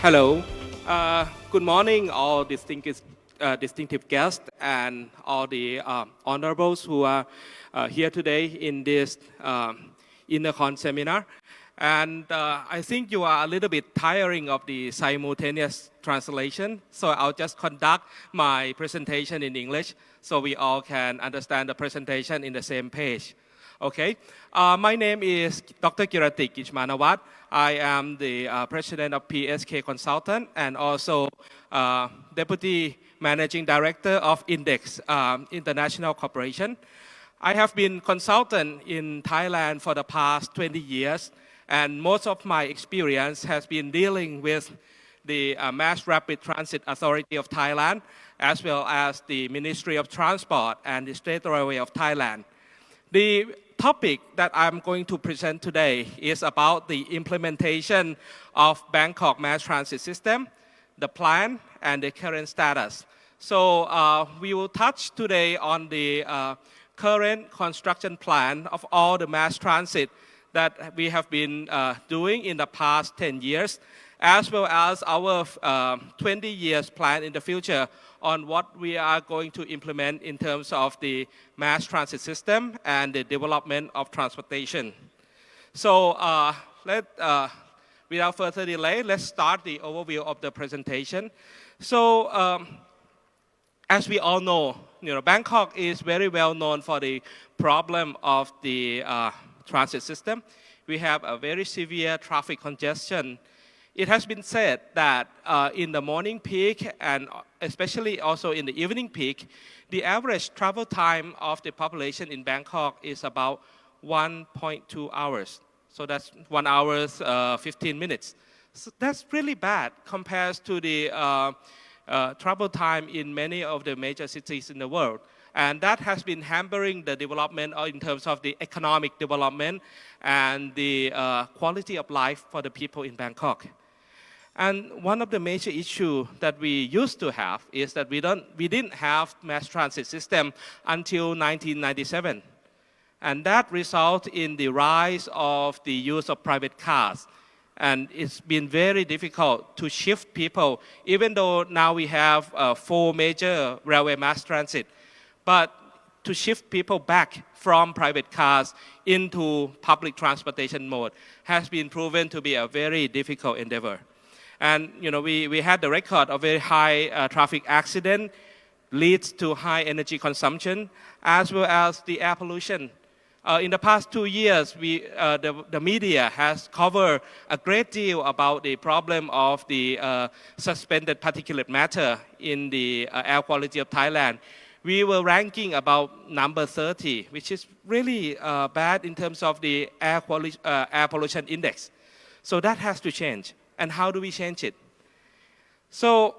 Hello. Good morning, all distinctive guests and all the honorables who are here today in this Innocon seminar. And I think you are a little bit tiring of the simultaneous translation, so I'll just conduct my presentation in English so we all can understand the presentation in the same page. Okay, my name is Dr. Kirati Kichmanawat. I am the president of PSK Consultant and also deputy managing director of Index International Corporation. I have been consultant in Thailand for the past 20 years, and most of my experience has been dealing with the Mass Rapid Transit Authority of Thailand, as well as the Ministry of Transport and the State Railway of Thailand. The topic that I'm going to present today is about the implementation of Bangkok Mass Transit System, the plan, and the current status. So we will touch today on the current construction plan of all the mass transit that we have been doing in the past 10 years, as well as our 20 years plan in the future on what we are going to implement in terms of the mass transit system and the development of transportation. So without further delay, let's start the overview of the presentation. So as we all know, Bangkok is very well known for the problem of the transit system. We have a very severe traffic congestion. It has been said that in the morning peak and especially also in the evening peak, the average travel time of the population in Bangkok is about 1.2 hours. So that's 1 hour, 15 minutes. So that's really bad compared to the travel time in many of the major cities in the world. And that has been hampering the development in terms of the economic development and the quality of life for the people in Bangkok. And one of the major issues that we used to have is that we didn't have mass transit system until 1997. And that resulted in the rise of the use of private cars. And it's been very difficult to shift people, even though now we have 4 major railway mass transit. But to shift people back from private cars into public transportation mode has been proven to be a very difficult endeavor. And we had the record of very high traffic accident, leads to high energy consumption, as well as the air pollution. In the past 2 years, the media has covered a great deal about the problem of the suspended particulate matter in the air quality of Thailand. We were ranking about number 30, which is really bad in terms of the air pollution index. So that has to change. And how do we change it? So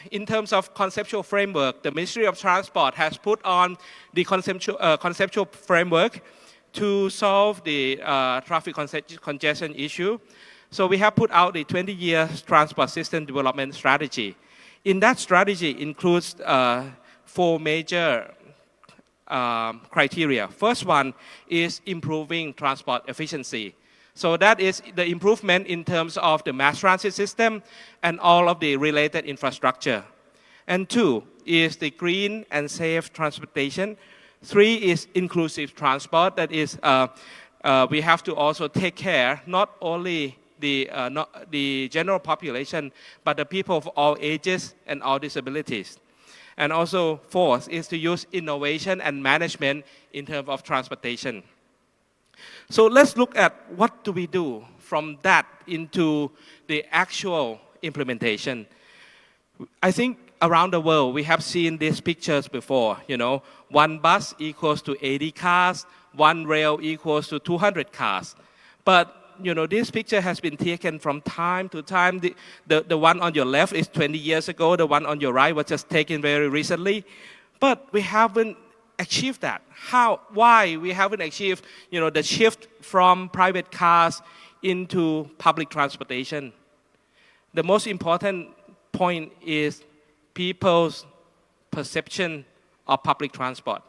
in terms of conceptual framework, the Ministry of Transport has put on the conceptual framework to solve the traffic congestion issue. So we have put out the 20-year transport system development strategy. In that strategy includes 4 major criteria. First one is improving transport efficiency. So that is the improvement in terms of the mass transit system and all of the related infrastructure. And 2 is the green and safe transportation. 3 is inclusive transport. That is, we have to also take care not only the general population, but the people of all ages and all disabilities. And also 4th is to use innovation and management in terms of transportation. So let's look at what do we do from that into the actual implementation. I think around the world we have seen these pictures before. 1 bus equals to 80 cars, 1 rail equals to 200 cars. But this picture has been taken from time to time. The one on your left is 20 years ago. The one on your right was just taken very recently. But we haven't achieved that. Why we haven't achieved the shift from private cars into public transportation? The most important point is people's perception of public transport.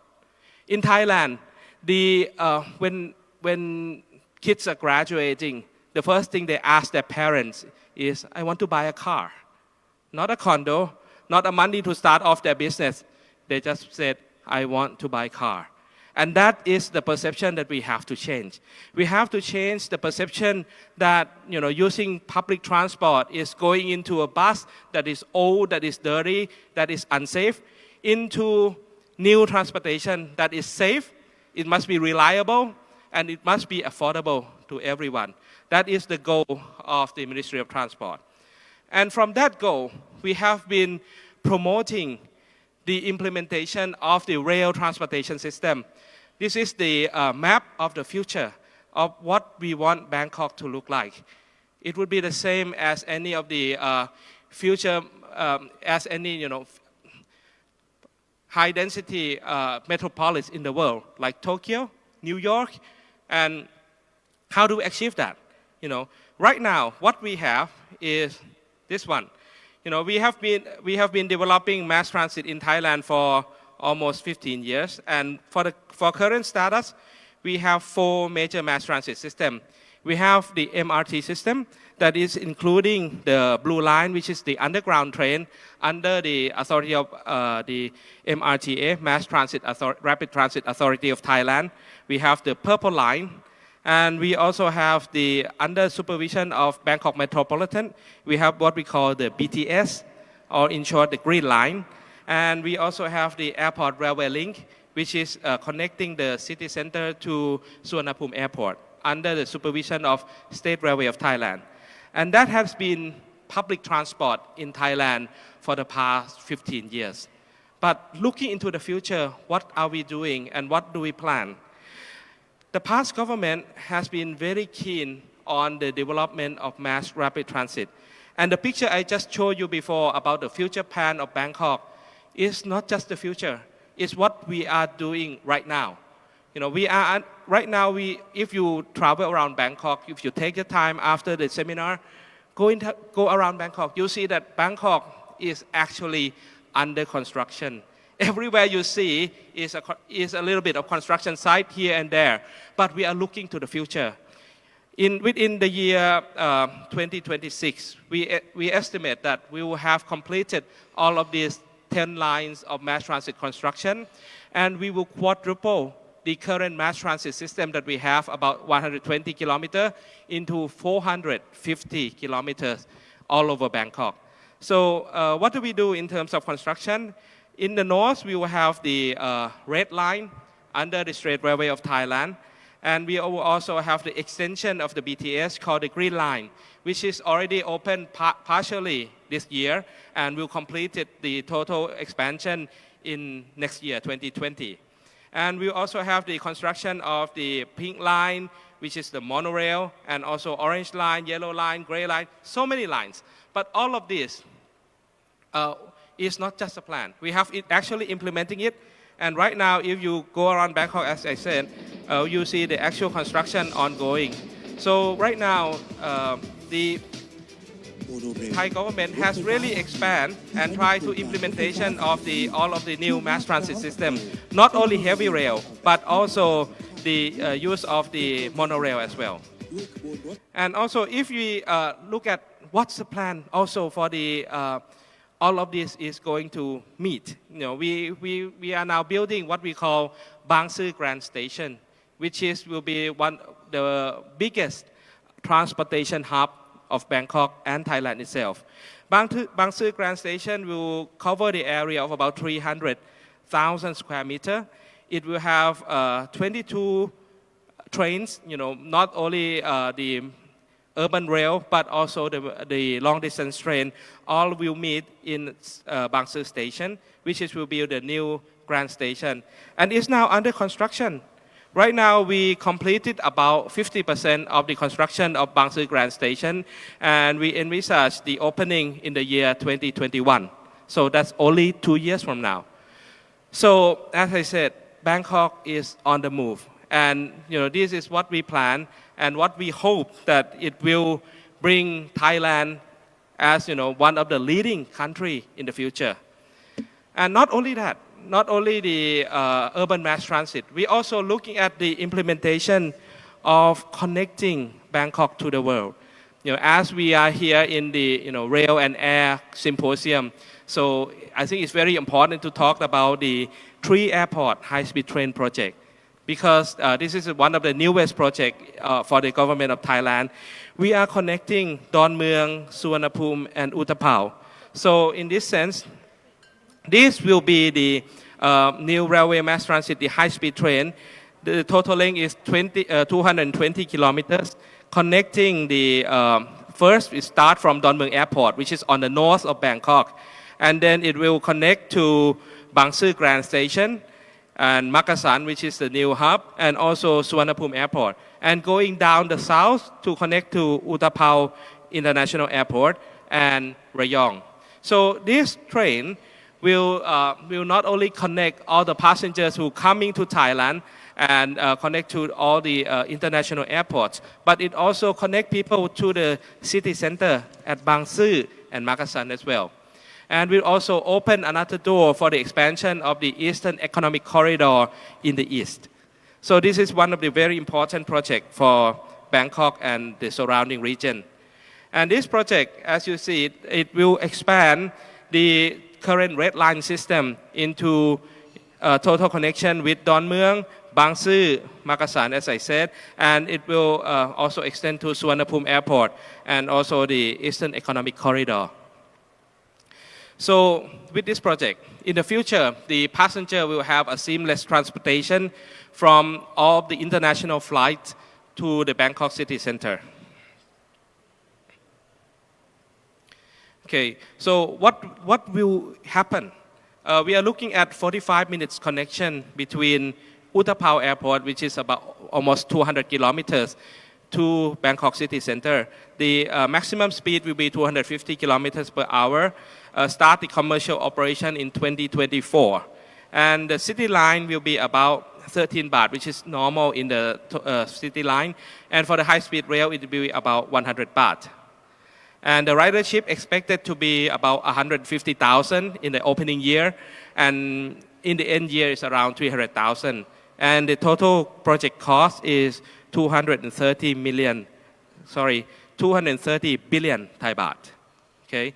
In Thailand, when kids are graduating, the first thing they ask their parents is, I want to buy a car. Not a condo, not a money to start off their business. They just said, I want to buy a car. And that is the perception that we have to change. We have to change the perception that using public transport is going into a bus that is old, that is dirty, that is unsafe, into new transportation that is safe, it must be reliable, and it must be affordable to everyone. That is the goal of the Ministry of Transport. And from that goal, we have been promoting the implementation of the rail transportation system. This is the map of the future of what we want Bangkok to look like. It would be the same as any of the future, as any high density metropolis in the world, like Tokyo, New York, and how do we achieve that? Right now, what we have is this one. We have been developing mass transit in Thailand for almost 15 years, and for current status, we have 4 major mass transit systems. We have the MRT system that is including the Blue Line, which is the underground train under the authority of the MRTA, Rapid Transit Authority of Thailand. We have the Purple Line, and we also have under supervision of Bangkok Metropolitan, we have what we call the BTS, or in short, the Green Line. And we also have the Airport Railway Link, which is connecting the city center to Suvarnabhumi Airport under the supervision of State Railway of Thailand. And that has been public transport in Thailand for the past 15 years. But looking into the future, what are we doing and what do we plan? The past government has been very keen on the development of mass rapid transit. And the picture I just showed you before about the future plan of Bangkok is not just the future, it's what we are doing right now. Right now, if you travel around Bangkok, if you take the time after the seminar, go around Bangkok, you see that Bangkok is actually under construction. Everywhere you see is a little bit of construction site here and there, but we are looking to the future. Within the year 2026, we estimate that we will have completed all of these 10 lines of mass transit construction, and we will quadruple the current mass transit system that we have, about 120 kilometers, into 450 kilometers all over Bangkok. So what do we do in terms of construction? In the north, we will have the red line under the State Railway of Thailand, and we will also have the extension of the BTS called the Green Line, which is already open partially this year, and will complete the total expansion in next year, 2020. And we also have the construction of the Pink Line, which is the monorail, and also Orange Line, Yellow Line, Gray Line, so many lines. But all of this is not just a plan. We have it actually implementing it. And right now, if you go around Bangkok, as I said, you see the actual construction ongoing. So right now, the Thai government has really expanded and tried to implementation of all of the new mass transit system, not only heavy rail, but also the use of the monorail as well. And also, if we look at what's the plan also for the all of this is going to meet. We are now building what we call Bang Sue Grand Station, which will be the biggest transportation hub of Bangkok and Thailand itself. Bang Sue Grand Station will cover the area of about 300,000 square meters. It will have 22 trains, not only the urban rail, but also the long distance train, all will meet in Bang Sue Station, which will be the new Grand Station. And it's now under construction. Right now, we completed about 50% of the construction of Bang Sue Grand Station, and we envisage the opening in the year 2021. So that's only 2 years from now. So as I said, Bangkok is on the move. And this is what we plan and what we hope that it will bring Thailand as one of the leading country in the future. And not only that, not only the urban mass transit, we also looking at the implementation of connecting Bangkok to the world. As we are here in the rail and air symposium, so I think it's very important to talk about the 3 airport high-speed train project, because this is one of the newest projects for the government of Thailand. We are connecting Don Mueang, Suvarnabhumi, and Utapao. So in this sense, this will be the new railway mass transit, the high-speed train. The total length is 220 kilometers, connecting the first we start from Don Mueang Airport, which is on the north of Bangkok, and then it will connect to Bang Sue Grand Station and Makassan, which is the new hub, and also Suvarnabhumi Airport, and going down the south to connect to Utapao International Airport and Rayong. So this train will not only connect all the passengers who are coming to Thailand and connect to all the international airports, but it also connect people to the city center at Bang Sue and Makassan as well. And we'll also open another door for the expansion of the Eastern Economic Corridor in the east. So this is one of the very important projects for Bangkok and the surrounding region. And this project, as you see, it will expand the current red line system into total connection with Don Mueang, Bang Sue, Makassan, as I said, and it will also extend to Suvarnabhumi Airport and also the Eastern Economic Corridor. So with this project, in the future, the passenger will have a seamless transportation from all of the international flights to the Bangkok city center. Okay, so what will happen? We are looking at 45 minutes connection between Utapao Airport, which is about almost 200 kilometers, to Bangkok city center. The maximum speed will be 250 kilometers per hour. Start the commercial operation in 2024. And the city line will be about 13 baht, which is normal in the city line. And for the high-speed rail, it will be about 100 baht. And the ridership expected to be about 150,000 in the opening year. And in the end year, is around 300,000. And the total project cost is 230 billion Thai baht. Okay.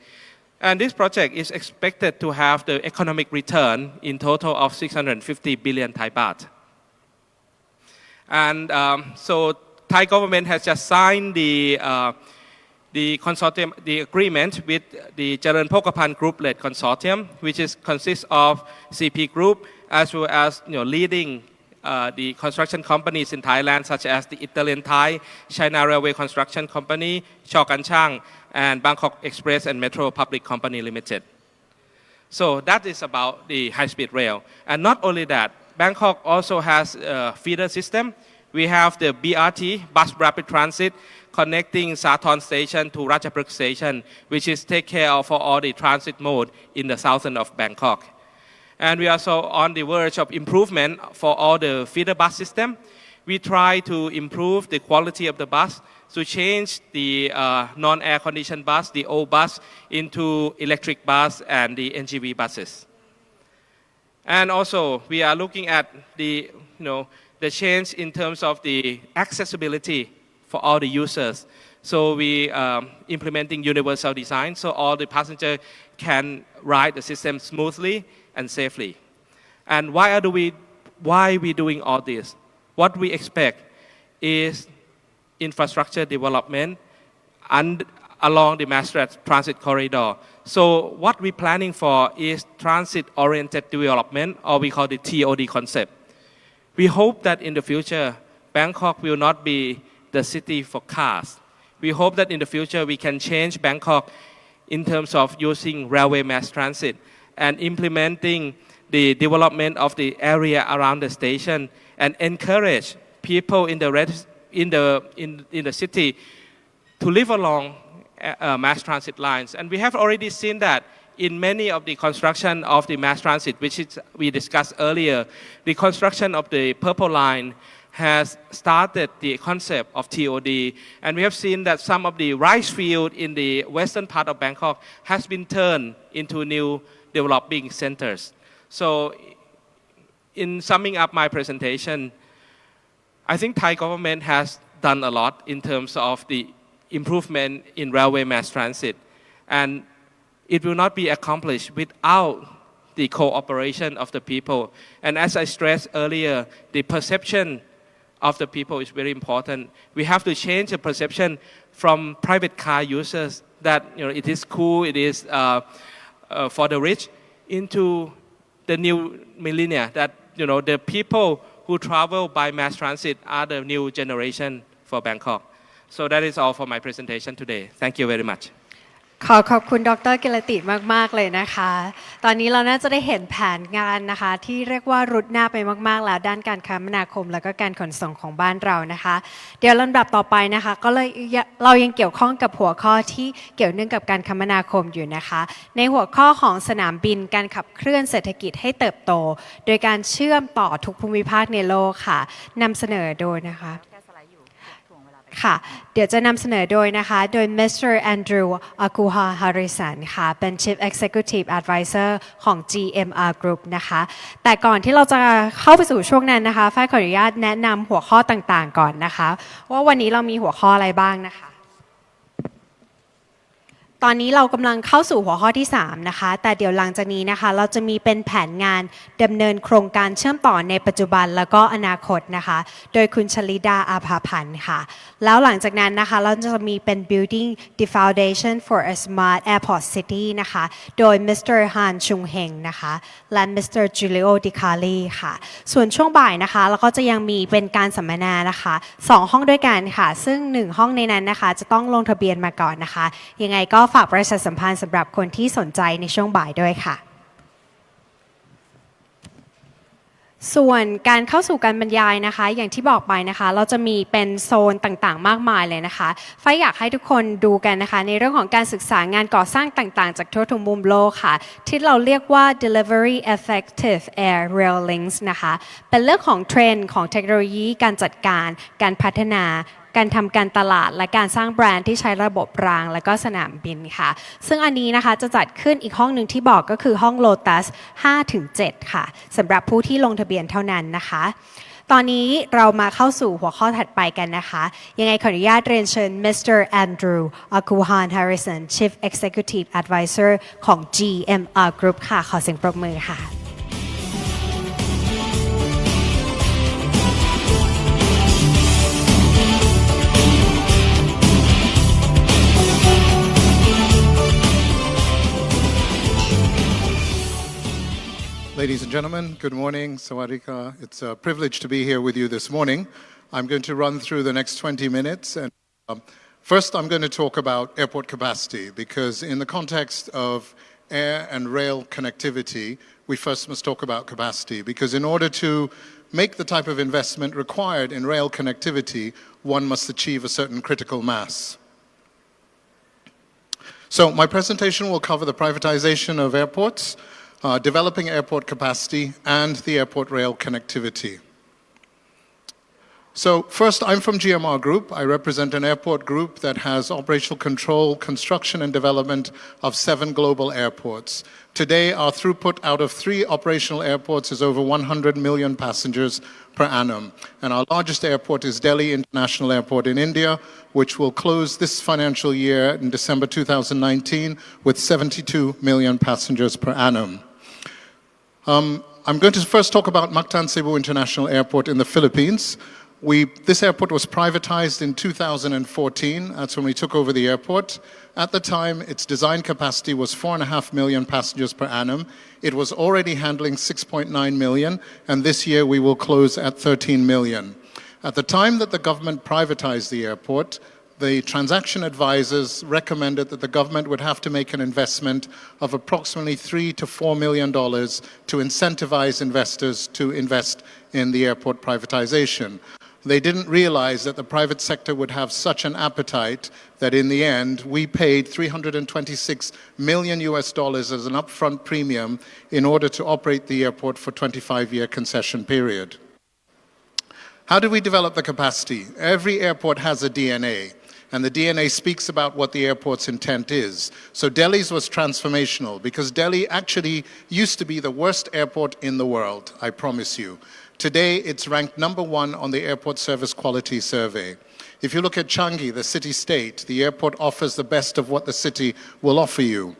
And this project is expected to have the economic return in total of 650 billion Thai baht. And so Thai government has just signed the consortium, the agreement with the Charan Pokapan Group-led consortium, which consists of CP Group as well as leading the construction companies in Thailand, such as the Italian Thai, China Railway Construction Company, Chokan Chang, and Bangkok Express and Metro Public Company Limited. So that is about the high-speed rail. And not only that, Bangkok also has a feeder system. We have the BRT, Bus Rapid Transit, connecting Sathorn Station to Ratchapruk Station, which is take care of for all the transit mode in the southern of Bangkok. And we are also on the verge of improvement for all the feeder bus system. We try to improve the quality of the bus to change the non-air conditioned bus, the old bus, into electric bus and the NGV buses. And also, we are looking at the change in terms of the accessibility for all the users. So we implementing universal design so all the passengers can ride the system smoothly and safely. And why we doing all this? What we expect is infrastructure development and along the mass transit corridor. So what we're planning for is transit-oriented development, or we call it TOD concept. We hope that in the future, Bangkok will not be the city for cars. We hope that in the future we can change Bangkok in terms of using railway mass transit and implementing the development of the area around the station and encourage people in the city to live along mass transit lines. And we have already seen that in many of the construction of the mass transit, which we discussed earlier. The construction of the Purple Line has started the concept of TOD, and we have seen that some of the rice field in the western part of Bangkok has been turned into new developing centers. So in summing up my presentation, I think Thai government has done a lot in terms of the improvement in railway mass transit, and it will not be accomplished without the cooperation of the people. And as I stressed earlier, the perception of the people is very important. We have to change the perception from private car users that it is cool, it is for the rich, into the new millennia that the people who travel by mass transit are the new generation for Bangkok. So that is all for my presentation today. Thank you very much. ขอบคุณดร.กิรติมากๆเลยนะคะตอนนี้เราน่าจะได้เห็นแผนงานนะคะที่เรียกว่ารุดหน้าไปมากๆแล้วด้านการคมนาคมและก็การขนส่งของบ้านเรานะคะเดี๋ยวลำดับต่อไปนะคะก็เลยเรายังเกี่ยวข้องกับหัวข้อที่เกี่ยวเนื่องกับการคมนาคมอยู่นะคะในหัวข้อของสนามบินการขับเคลื่อนเศรษฐกิจให้เติบโตโดยการเชื่อมต่อทุกภูมิภาคในโลกค่ะนำเสนอโดยนะคะค่ะเดี๋ยวจะนำเสนอโดยนะคะโดย Mr. Andrew Akuha Harrison ค่ะเป็น Chief Executive Advisor ของ GMR Group นะคะแต่ก่อนที่เราจะเข้าไปสู่ช่วงนั้นนะคะฝ้ายขออนุญาตแนะนำหัวข้อต่างๆก่อนนะคะว่าวันนี้เรามีหัวข้ออะไรบ้างนะคะตอนนี้เรากำลังเข้าสู่หัวข้อที่3นะคะแต่เดี๋ยวหลังจากนี้นะคะเราจะมีเป็นแผนงานดำเนินโครงการเชื่อมต่อในปัจจุบันแล้วก็อนาคตนะคะโดยคุณชลิดาอาภาพันธ์ค่ะแล้วหลังจากนั้นนะคะเราจะมีเป็น building the foundation for a smart airport city นะคะโดย Mr. Han Chung Heng นะคะและ Mr. Giulio Di Cali ค่ะส่วนช่วงบ่ายนะคะเราก็จะยังมีเป็นการสัมมนานะคะ2ห้องด้วยกันค่ะซึ่ง1ห้องในนั้นนะคะจะต้องลงทะเบียนมาก่อนนะคะยังไงก็ฝากประชาสัมพันธ์สำหรับคนที่สนใจในช่วงบ่ายด้วยค่ะส่วนการเข้าสู่การบรรยายนะคะอย่างที่บอกไปนะคะเราจะมีเป็นโซนต่างๆมากมายเลยนะคะฝ้ายอยากให้ทุกคนดูกันนะคะในเรื่องของการศึกษางานก่อสร้างต่างๆจากทั่วทุกมุมโลกค่ะที่เราเรียกว่า delivery effective air rail links นะคะเป็นเรื่องของเทรนด์ของเทคโนโลยีการจัดการพัฒนาการทำการตลาดและการสร้างแบรนด์ที่ใช้ระบบรางและก็สนามบินค่ะซึ่งอันนี้นะคะจะจัดขึ้นอีกห้องหนึ่งที่บอกก็คือห้อง Lotus 5-7 ค่ะสำหรับผู้ที่ลงทะเบียนเท่านั้นนะคะตอนนี้เรามาเข้าสู่หัวข้อถัดไปกันนะคะยังไงขออนุญาตเรียนเชิญ Mr. Andrew Akuhan Harrison Chief Executive Advisor ของ GMR Group ค่ะขอเสียงปรบมือค่ะ Ladies and gentlemen, good morning. Sawadika. It's a privilege to be here with you this morning. I'm going to run through the next 20 minutes. And first, I'm going to talk about airport capacity, because in the context of air and rail connectivity, we first must talk about capacity, because in order to make the type of investment required in rail connectivity, one must achieve a certain critical mass. So my presentation will cover the privatization of airports, developing airport capacity, and the airport rail connectivity. So first, I'm from GMR Group. I represent an airport group that has operational control, construction, and development of 7 global airports. Today, our throughput out of 3 operational airports is over 100 million passengers per annum. And our largest airport is Delhi International Airport in India, which will close this financial year in December 2019 with 72 million passengers per annum. I'm going to first talk about Mactan Cebu International Airport in the Philippines. This airport was privatized in 2014. That's when we took over the airport. At the time, its design capacity was 4.5 million passengers per annum. It was already handling 6.9 million, and this year we will close at 13 million. At the time that the government privatized the airport, the transaction advisors recommended that the government would have to make an investment of approximately $3 to $4 million to incentivize investors to invest in the airport privatization. They didn't realize that the private sector would have such an appetite that in the end, we paid $326 million as an upfront premium in order to operate the airport for a 25-year concession period. How do we develop the capacity? Every airport has a DNA. And the DNA speaks about what the airport's intent is. So Delhi's was transformational because Delhi actually used to be the worst airport in the world, I promise you. Today, it's ranked #1 on the Airport Service Quality Survey. If you look at Changi, the city-state, the airport offers the best of what the city will offer you.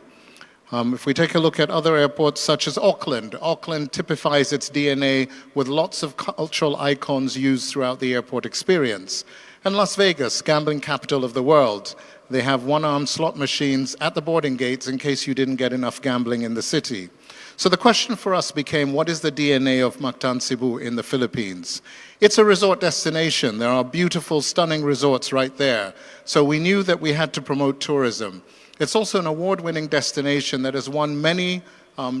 If we take a look at other airports such as Auckland, Auckland typifies its DNA with lots of cultural icons used throughout the airport experience. And Las Vegas, gambling capital of the world, they have one-arm slot machines at the boarding gates in case you didn't get enough gambling in the city. So the question for us became, what is the DNA of Mactan Cebu in the Philippines? It's a resort destination. There are beautiful, stunning resorts right there. So we knew that we had to promote tourism. It's also an award-winning destination that has won many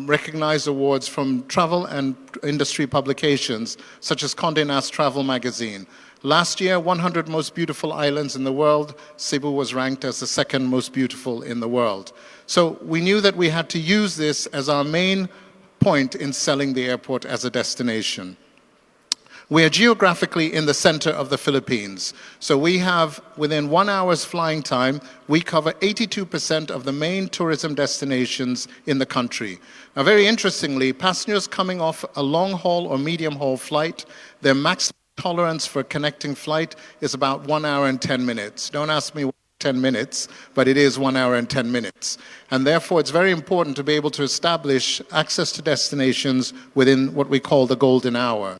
recognized awards from travel and industry publications, such as Condé Nast Travel Magazine. Last year, 100 most beautiful islands in the world, Cebu was ranked as the second most beautiful in the world. So we knew that we had to use this as our main point in selling the airport as a destination. We are geographically in the center of the Philippines. So we have, within 1 hour's flying time, we cover 82% of the main tourism destinations in the country. Now, very interestingly, passengers coming off a long-haul or medium-haul flight, their maximum tolerance for a connecting flight is about 1 hour and 10 minutes. Don't ask me 10 minutes, but it is 1 hour and 10 minutes. And therefore, it's very important to be able to establish access to destinations within what we call the golden hour.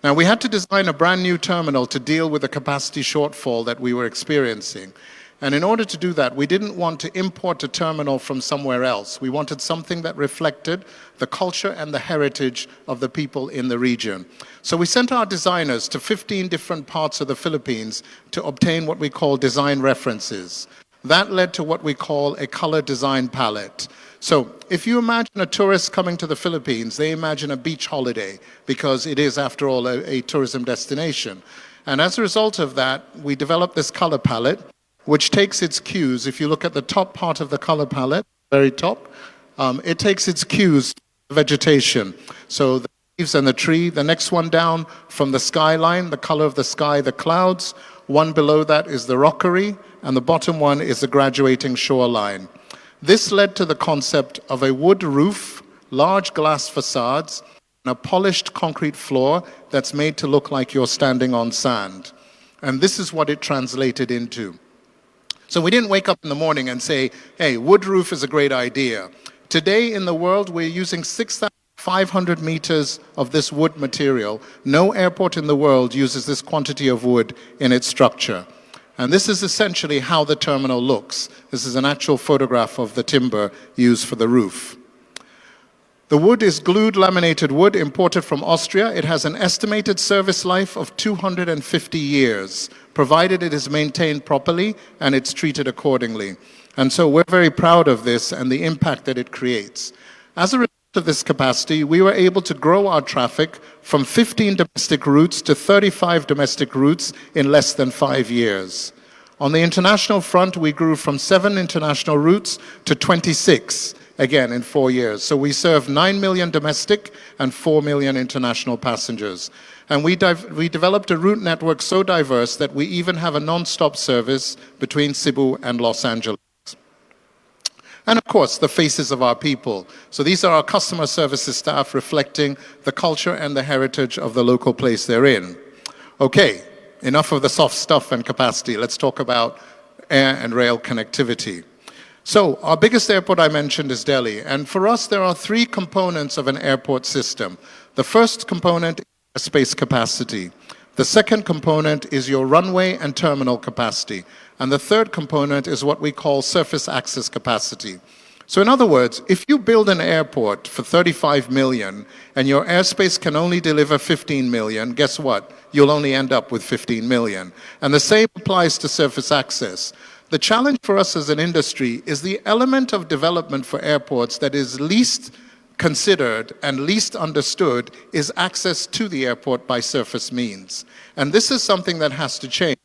Now, we had to design a brand new terminal to deal with the capacity shortfall that we were experiencing. And in order to do that, we didn't want to import a terminal from somewhere else. We wanted something that reflected the culture and the heritage of the people in the region. So we sent our designers to 15 different parts of the Philippines to obtain what we call design references. That led to what we call a color design palette. So if you imagine a tourist coming to the Philippines, they imagine a beach holiday because it is, after all, a tourism destination. And as a result of that, we developed this color palette, which takes its cues. If you look at the top part of the color palette, very top, it takes its cues from vegetation. So the leaves and the tree. The next one down from the skyline, the color of the sky, the clouds. One below that is the rockery, and the bottom one is the graduating shoreline. This led to the concept of a wood roof, large glass facades, and a polished concrete floor that's made to look like you're standing on sand. And this is what it translated into. So we didn't wake up in the morning and say, hey, wood roof is a great idea. Today in the world, we're using 6,500 meters of this wood material. No airport in the world uses this quantity of wood in its structure. And this is essentially how the terminal looks. This is an actual photograph of the timber used for the roof. The wood is glued laminated wood imported from Austria. It has an estimated service life of 250 years, provided it is maintained properly and it's treated accordingly. And so we're very proud of this and the impact that it creates. As a result of this capacity, we were able to grow our traffic from 15 domestic routes to 35 domestic routes in less than 5 years. On the international front, we grew from 7 international routes to 26, again in 4 years. So we serve 9 million domestic and 4 million international passengers. And we developed a route network so diverse that we even have a non-stop service between Cebu and Los Angeles. And of course, the faces of our people. So these are our customer services staff reflecting the culture and the heritage of the local place they're in. Okay, enough of the soft stuff and capacity. Let's talk about air and rail connectivity. So our biggest airport I mentioned is Delhi. And for us, there are 3 components of an airport system. The first component is space capacity. The second component is your runway and terminal capacity. And the third component is what we call surface access capacity. So in other words, if you build an airport for 35 million and your airspace can only deliver 15 million, guess what? You'll only end up with 15 million. And the same applies to surface access. The challenge for us as an industry is the element of development for airports that is least considered and least understood is access to the airport by surface means. And this is something that has to change.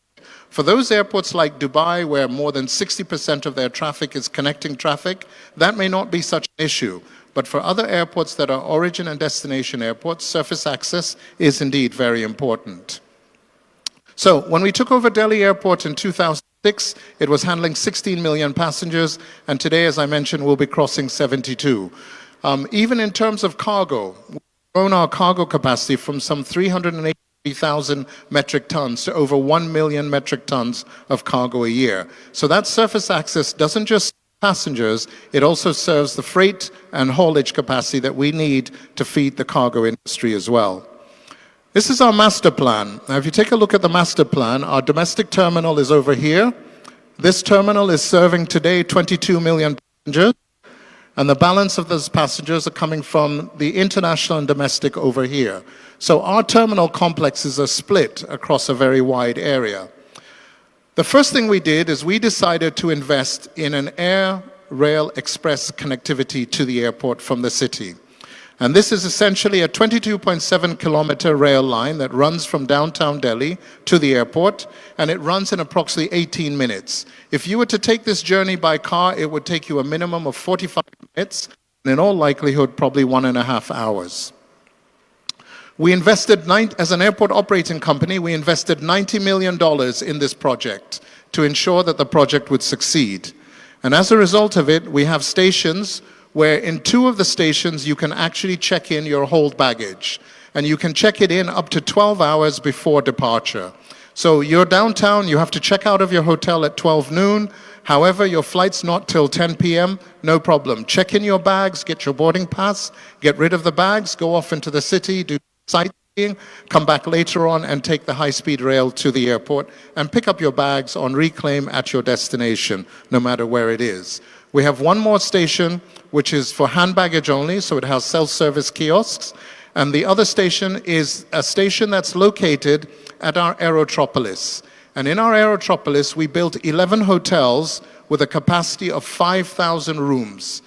For those airports like Dubai, where more than 60% of their traffic is connecting traffic, that may not be such an issue. But for other airports that are origin and destination airports, surface access is indeed very important. So when we took over Delhi Airport in 2000, 2006, it was handling 16 million passengers, and today, as I mentioned, we'll be crossing 72. Even in terms of cargo, we've grown our cargo capacity from some 380,000 metric tons to over 1 million metric tons of cargo a year. So that surface access doesn't just serve passengers, it also serves the freight and haulage capacity that we need to feed the cargo industry as well. This is our master plan. Now, if you take a look at the master plan, our domestic terminal is over here. This terminal is serving today 22 million passengers, and the balance of those passengers are coming from the international and domestic over here. So our terminal complexes are split across a very wide area. The first thing we did is we decided to invest in an air rail express connectivity to the airport from the city. And this is essentially a 22.7 kilometer rail line that runs from downtown Delhi to the airport, and it runs in approximately 18 minutes. If you were to take this journey by car, it would take you a minimum of 45 minutes, and in all likelihood, probably 1.5 hours. We invested, as an airport operating company, we invested $90 million in this project to ensure that the project would succeed. And as a result of it, we have stations where in 2 of the stations you can actually check in your hold baggage. And you can check it in up to 12 hours before departure. So you're downtown, you have to check out of your hotel at 12 noon. However, your flight's not till 10 p.m., no problem. Check in your bags, get your boarding pass, get rid of the bags, go off into the city, do sightseeing, come back later on and take the high-speed rail to the airport and pick up your bags on reclaim at your destination, no matter where it is. We have one more station, which is for hand baggage only, so it has self-service kiosks. And the other station is a station that's located at our Aerotropolis. And in our Aerotropolis, we built 11 hotels with a capacity of 5,000 rooms.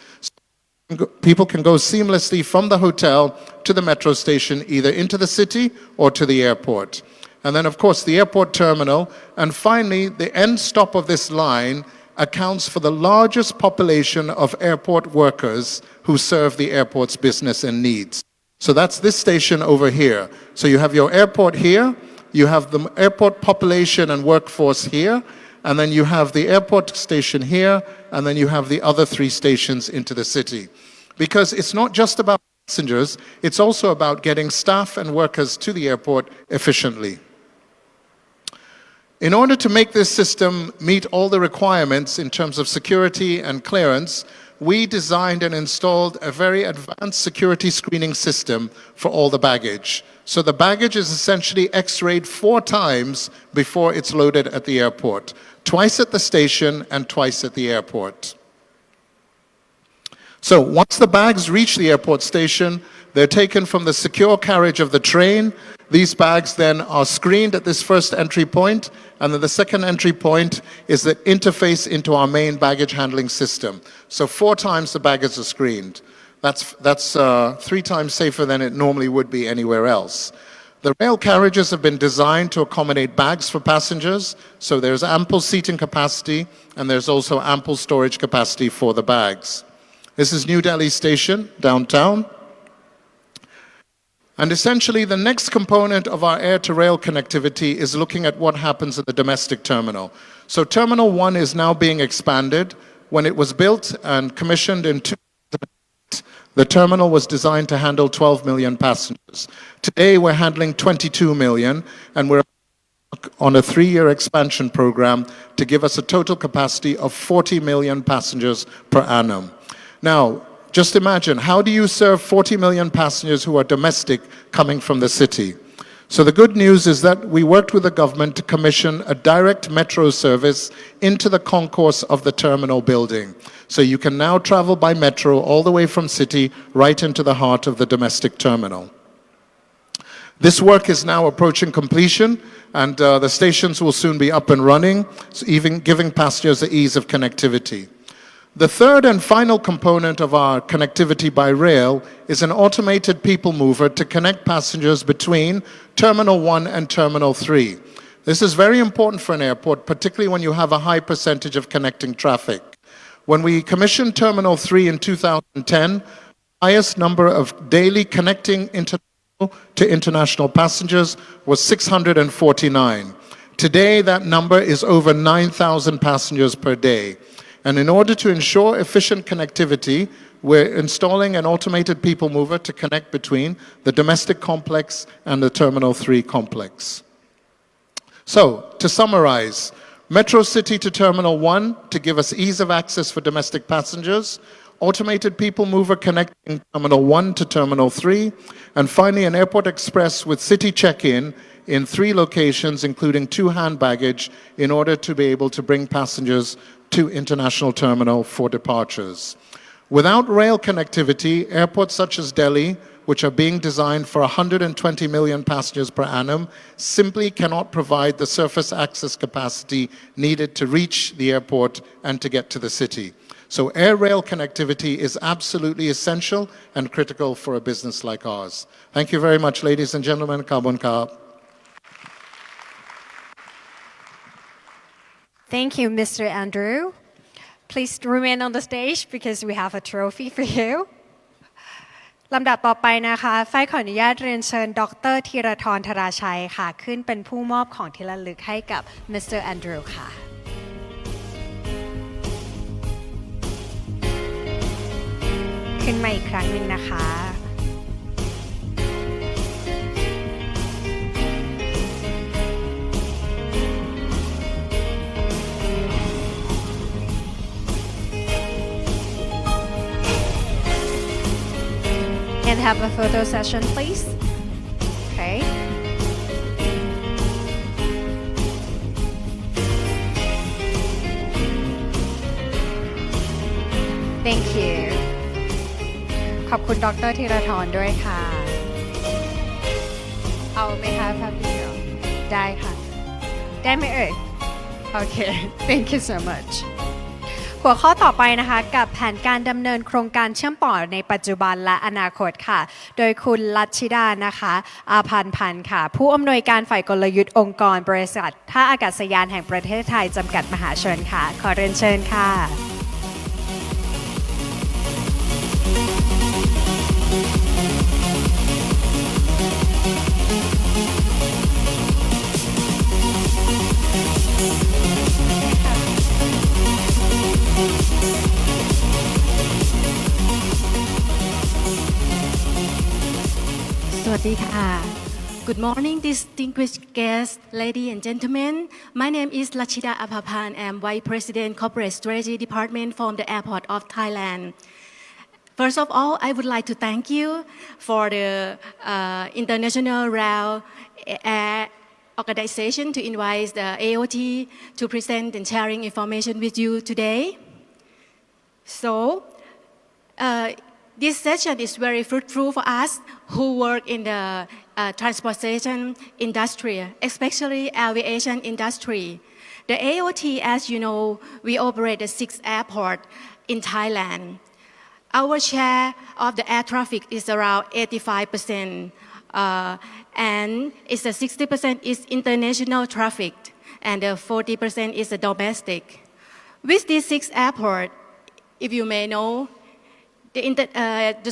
So people can go seamlessly from the hotel to the metro station, either into the city or to the airport. And then, of course, the airport terminal. And finally, the end stop of this line accounts for the largest population of airport workers who serve the airport's business and needs. So that's this station over here. So you have your airport here, you have the airport population and workforce here, and then you have the airport station here, and then you have the other 3 stations into the city. Because it's not just about passengers, it's also about getting staff and workers to the airport efficiently. In order to make this system meet all the requirements in terms of security and clearance, we designed and installed a very advanced security screening system for all the baggage. So the baggage is essentially X-rayed 4 times before it's loaded at the airport, twice at the station and twice at the airport. So once the bags reach the airport station, they're taken from the secure carriage of the train. These bags then are screened at this first entry point, and then the second entry point is the interface into our main baggage handling system. So 4 times the baggage are screened. That's 3 times safer than it normally would be anywhere else. The rail carriages have been designed to accommodate bags for passengers, so there's ample seating capacity, and there's also ample storage capacity for the bags. This is New Delhi Station, downtown. And essentially, the next component of our air-to-rail connectivity is looking at what happens at the domestic terminal. So Terminal 1 is now being expanded. When it was built and commissioned in 2008, the terminal was designed to handle 12 million passengers. Today, we're handling 22 million, and we're on a 3-year expansion program to give us a total capacity of 40 million passengers per annum. Now, just imagine, how do you serve 40 million passengers who are domestic coming from the city? So the good news is that we worked with the government to commission a direct metro service into the concourse of the terminal building. So you can now travel by metro all the way from city right into the heart of the domestic terminal. This work is now approaching completion, and the stations will soon be up and running, so even giving passengers the ease of connectivity. The third and final component of our connectivity by rail is an automated people mover to connect passengers between Terminal 1 and Terminal 3. This is very important for an airport, particularly when you have a high percentage of connecting traffic. When we commissioned Terminal 3 in 2010, the highest number of daily connecting international to international passengers was 649. Today, that number is over 9,000 passengers per day. And in order to ensure efficient connectivity, we're installing an automated people mover to connect between the domestic complex and the Terminal 3 complex. So, to summarize, Metro City to Terminal 1 to give us ease of access for domestic passengers, automated people mover connecting Terminal 1 to Terminal 3, and finally an airport express with city check-in in 3 locations, including 2 hand baggage, in order to be able to bring passengers to International Terminal for departures. Without rail connectivity, airports such as Delhi, which are being designed for 120 million passengers per annum, simply cannot provide the surface access capacity needed to reach the airport and to get to the city. So air-rail connectivity is absolutely essential and critical for a business like ours. Thank you very much, ladies and gentlemen. Kabun Ka. Thank you, Mr. Andrew. Please remain on the stage because we have a trophy for you ลำดับต่อไปนะคะฝ้ายขออนุญาตเรียนเชิญดร.ธีรธร ธราชัยค่ะขึ้นเป็นผู้มอบของที่ระลึกให้กับ Mr. Andrew ค่ะขึ้นมาอีกครั้งหนึ่งนะคะ And have a photo session, please. Okay. Thank you. ขอบคุณดร.ธีรธรด้วยค่ะ เอาไหมคะภาพวิดีโอได้ค่ะ ได้ไหมเอ่ย โอเค Thank you so much. หัวข้อต่อไปนะคะกับแผนการดำเนินโครงการเชื่อมต่อในปัจจุบันและอนาคตค่ะโดยคุณลัชชิดานะคะอาพันธ์พันธ์ค่ะผู้อำนวยการฝ่ายกลยุทธ์องค์กรบริษัทท่าอากาศยานแห่งประเทศไทยจำกัดมหาชนค่ะขอเรียนเชิญค่ะGood morning, distinguished guests, ladies and gentlemen. My name is Lachida Apapan. I'm Vice President Corporate Strategy Department from the Airport of Thailand. First of all, I would like to thank you for the International Rail Air Organization to invite the AOT to present and sharing information with you today. So, this session is very fruitful for us who work in the transportation industry, especially aviation industry. The AOT, as you know, we operate the 6 airports in Thailand. Our share of the air traffic is around 85%, and it's 60% is international traffic, and 40% is domestic. With these 6 airports, if you may know, the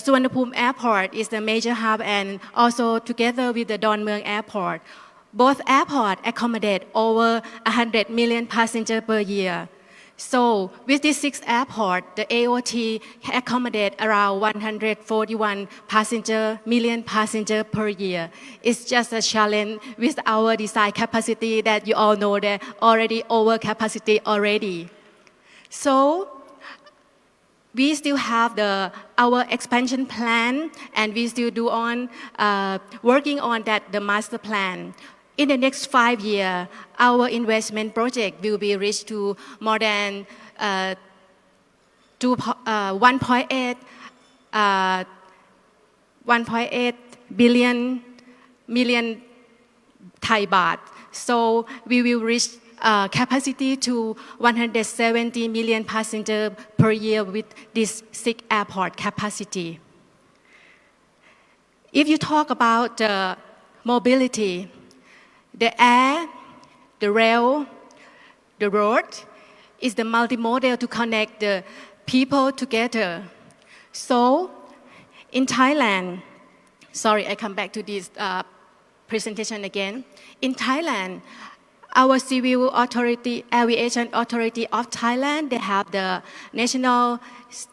Suvarnabhumi Airport is the major hub, and also together with the Dornmueang Airport, both airports accommodate over 100 million passengers per year. So with these 6 airports, the AOT accommodate around 141 million passengers per year. It's just a challenge with our design capacity that you all know that already over capacity already. So we still have our expansion plan, and we still do on working on the master plan. In the next 5 years, our investment project will be reached to more than 1.8 million Thai baht. So we will reach capacity to 170 million passengers per year with this 6 airport capacity. If you talk about mobility, the air, the rail, the road is the multimodal to connect the people together. So in Thailand, sorry, I come back to this presentation again. In Thailand, our civil authority, aviation authority of Thailand, they have the national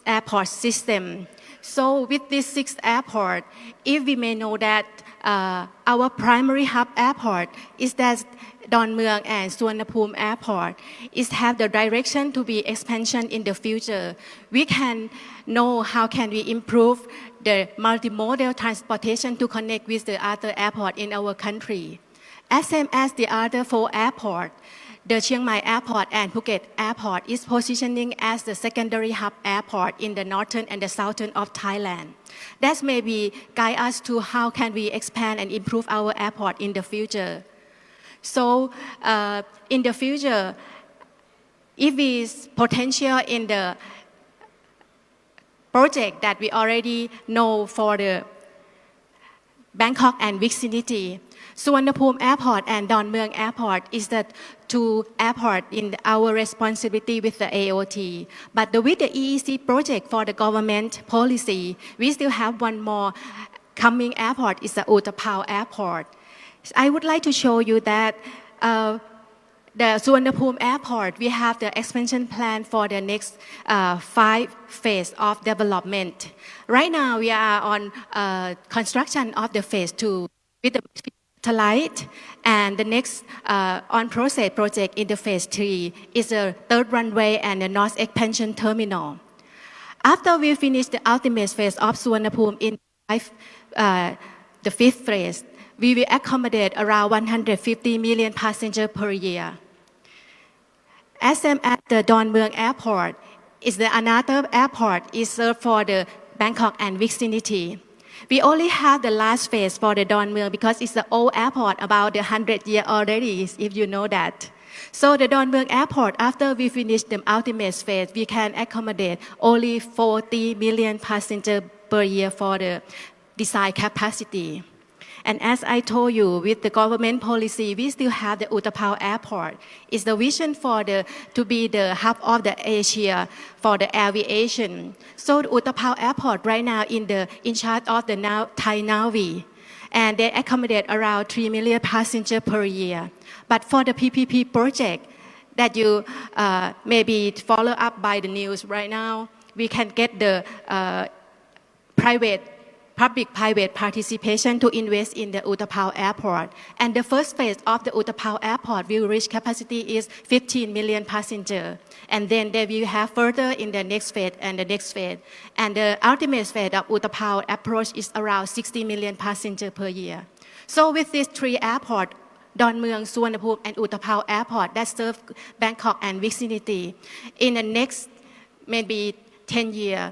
airport system. So with these 6 airports, if we may know that our primary hub airport is that Don Mueang and Suvarnabhumi airport is have the direction to be expansion in the future. We can know how can we improve the multimodal transportation to connect with the other airport in our country. As same as the other 4 airports, the Chiang Mai Airport and Phuket Airport is positioning as the secondary hub airport in the northern and the southern of Thailand. That maybe guide us to how can we expand and improve our airport in the future. So in the future, if there is potential in the project that we already know for the Bangkok and vicinity, Suvarnabhumi Airport and Don Mueang Airport is the 2 airports in our responsibility with the AOT. But with the EEC project for the government policy, we still have one more coming airport is the Utapao Airport. I would like to show you that the Suvarnabhumi Airport, we have the expansion plan for the next 5 phases of development. Right now, we are on construction of the phase 2 with the satellite, and the next on process project in the phase 3 is the 3rd runway and the north expansion terminal. After we finish the ultimate phase of Suvarnabhumi in the 5th phase, we will accommodate around 150 million passengers per year. As same as the Don Mueang Airport, is the another airport is served for the Bangkok and vicinity. We only have the last phase for the Don Mueang because it's the old airport, about 100 years already, if you know that. So the Don Mueang Airport, after we finish the ultimate phase, we can accommodate only 40 million passengers per year for the design capacity. And as I told you, with the government policy, we still have the Utapao Airport. It's the vision for to be the hub of the Asia for the aviation. So the Utapao Airport right now in charge of the Thai Navy, and they accommodate around 3 million passengers per year. But for the PPP project that you maybe follow up by the news right now, we can get the public-private participation to invest in the Utapao Airport. And the first phase of the Utapao Airport will reach capacity is 15 million passengers. And then they will have further in the next phase and the next phase. And the ultimate phase of Utapao approach is around 60 million passengers per year. So with these 3 airports, Don Mueang, Suvarnabhumi, and Utapao Airport that serve Bangkok and vicinity, in the next maybe 10 years,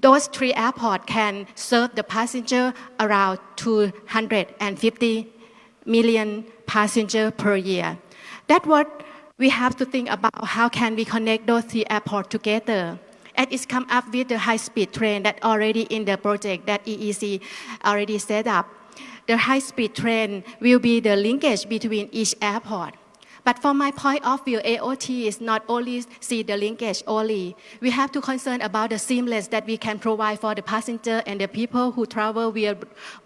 those 3 airports can serve the passenger around 250 million passengers per year. That's what we have to think about, how can we connect those 3 airports together. And it's come up with the high-speed train that already in the project that EEC already set up. The high-speed train will be the linkage between each airport. But from my point of view, AOT is not only see the linkage only. We have to concern about the seamless that we can provide for the passenger and the people who travel via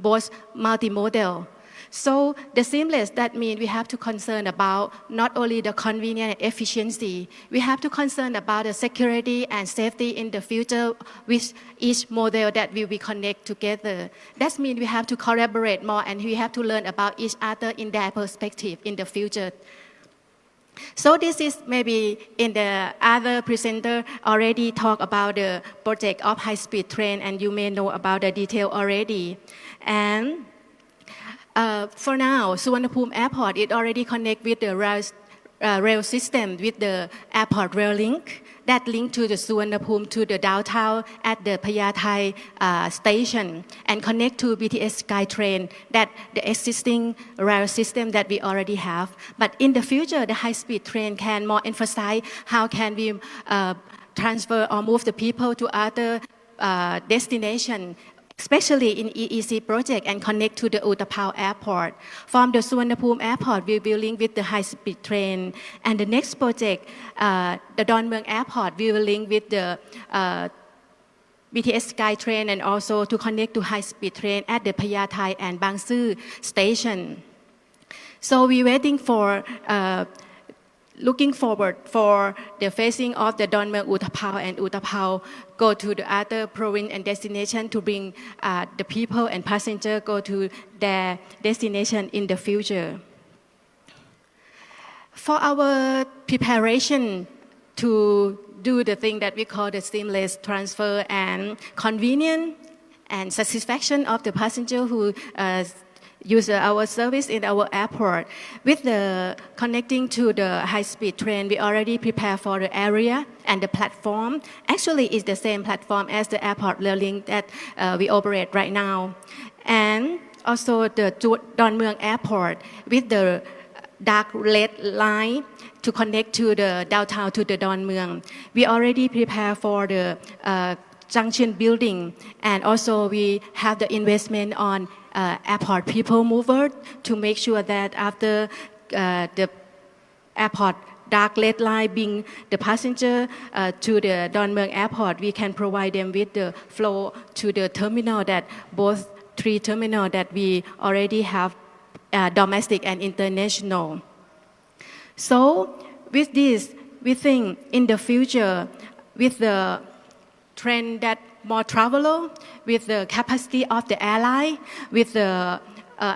both multimodal. So the seamless, that means we have to concern about not only the convenience and efficiency, we have to concern about the security and safety in the future with each model that will be connect together. That means we have to collaborate more and we have to learn about each other in their perspective in the future. So this is maybe in the other presenter already talk about the project of high-speed train, and you may know about the detail already. And for now, Suvarnabhumi Airport, it already connect with the rail system with the airport rail link that link to the Suvarnabhumi to the downtown at the Payathai station and connect to BTS SkyTrain, that the existing rail system that we already have. But in the future, the high-speed train can more emphasize how can we transfer or move the people to other destination, especially in EEC project, and connect to the Utapao Airport. From the Suvarnabhumi Airport, we will link with the high-speed train. And the next project, the Don Mueang Airport, we will link with the BTS SkyTrain and also to connect to high-speed train at the Payathai and Bang Sue station. So we're waiting for, looking forward for the phasing of the Dongmueang Utapao and Utapao go to the other province and destination to bring the people and passenger go to their destination in the future. For our preparation to do the thing that we call the seamless transfer and convenience and satisfaction of the passenger who use our service in our airport. With the connecting to the high-speed train, we already prepare for the area and the platform. Actually, it's the same platform as the airport rail link that we operate right now. And also the Dongmueang Airport with the dark red line to connect to the downtown to the Dongmueang. We already prepare for the junction building, and also we have the investment on airport people mover to make sure that after the airport dark red line being the passenger to the Dongmueang Airport, we can provide them with the flow to the terminal that both 3 terminals that we already have domestic and international. So with this, we think in the future, with the trend that more traveler, with the capacity of the airline, with the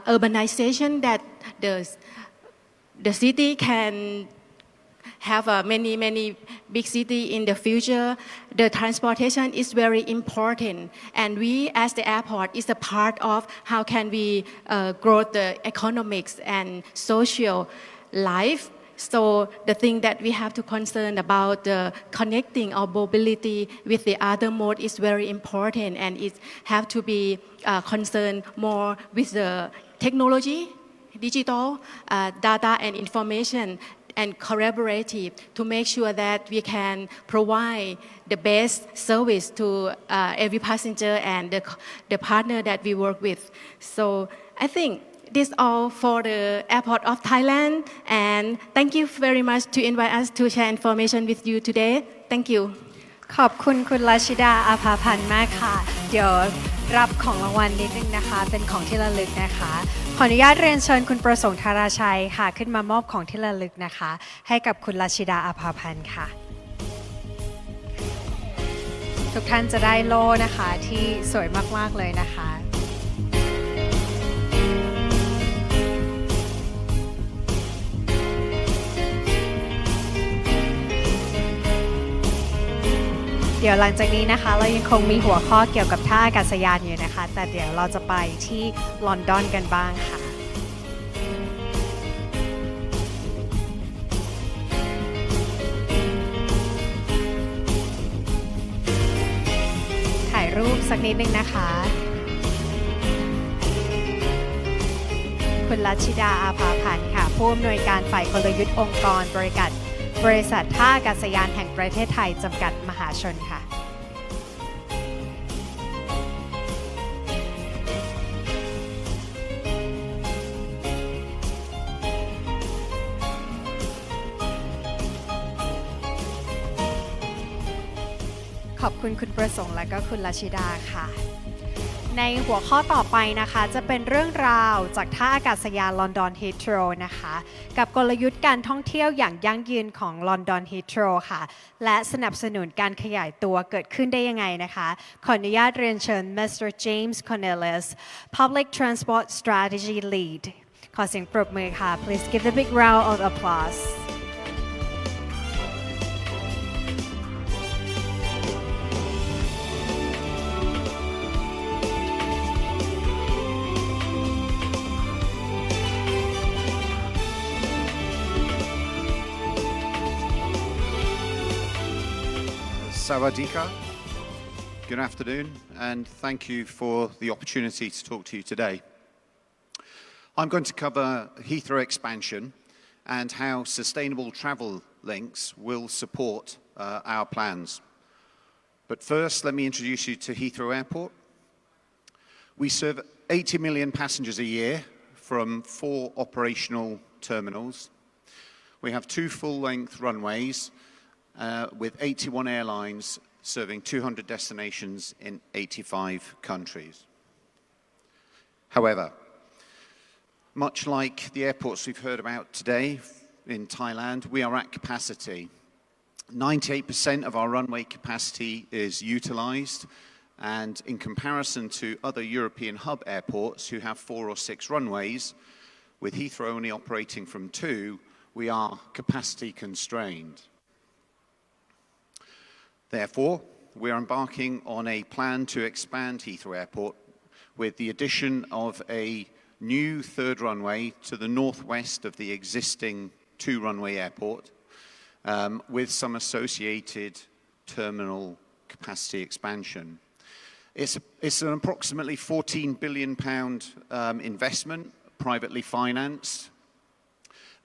urbanization that the city can have many big cities in the future, the transportation is very important. And we as the airport is a part of how can we grow the economics and social life. So the thing that we have to concern about connecting our mobility with the other mode is very important, and it have to be concerned more with the technology, digital, data and information, and collaborative to make sure that we can provide the best service to every passenger and the partner that we work with. So I think this all for the airport of Thailand, and thank you very much to invite us to share information with you today. Thank you. ขอบคุณคุณรัชิดาอาภาพันธ์มากค่ะเดี๋ยวรับของรางวัลนิดนึงนะคะเป็นของที่ระลึกนะคะขออนุญาตเรียนเชิญคุณประสงค์ธาราชัยค่ะขึ้นมามอบของที่ระลึกนะคะให้กับคุณรัชิดาอาภาพันธ์ค่ะทุกท่านจะได้โล่นะคะที่สวยมากๆเลยนะคะเดี๋ยวหลังจากนี้นะคะเรายังคงมีหัวข้อเกี่ยวกับท่าอากาศยานอยู่นะคะแต่เดี๋ยวเราจะไปที่ลอนดอนกันบ้างค่ะถ่ายรูปสักนิดนึงนะคะคุณรัชชิดาอาภาพันธ์ค่ะผู้อำนวยการฝ่ายกลยุทธ์องค์กรบริษัทท่าอากาศยานแห่งประเทศไทยจำกัดมหาชนค่ะขอบคุณคุณประสงค์และก็คุณรัชชิดาค่ะในหัวข้อต่อไปนะคะจะเป็นเรื่องราวจากท่าอากาศยานลอนดอนฮีทโรว์นะคะกับกลยุทธ์การท่องเที่ยวอย่างยั่งยืนของลอนดอนฮีทโรว์ค่ะและสนับสนุนการขยายตัวเกิดขึ้นได้ยังไงนะคะขออนุญาตเรียนเชิญ Mr. James Cornelius Public Transport Strategy Lead ขอเสียงปรบมือค่ะ Please give a big round of applause Sawadika. Good afternoon, and thank you for the opportunity to talk to you today. I'm going to cover Heathrow expansion and how sustainable travel links will support our plans. But first, let me introduce you to Heathrow Airport. We serve 80 million passengers a year from 4 operational terminals. We have 2 full-length runways with 81 airlines serving 200 destinations in 85 countries. However, Much like the airports we've heard about today in Thailand, we are at capacity. 98% of our runway capacity is utilized, and in comparison to other European hub airports who have 4 or 6 runways, with Heathrow only operating from 2, we are capacity constrained. Therefore, we are embarking on a plan to expand Heathrow Airport with the addition of a new 3rd runway to the northwest of the existing 2-runway airport, with some associated terminal capacity expansion. It's an approximately £14 billion investment, privately financed,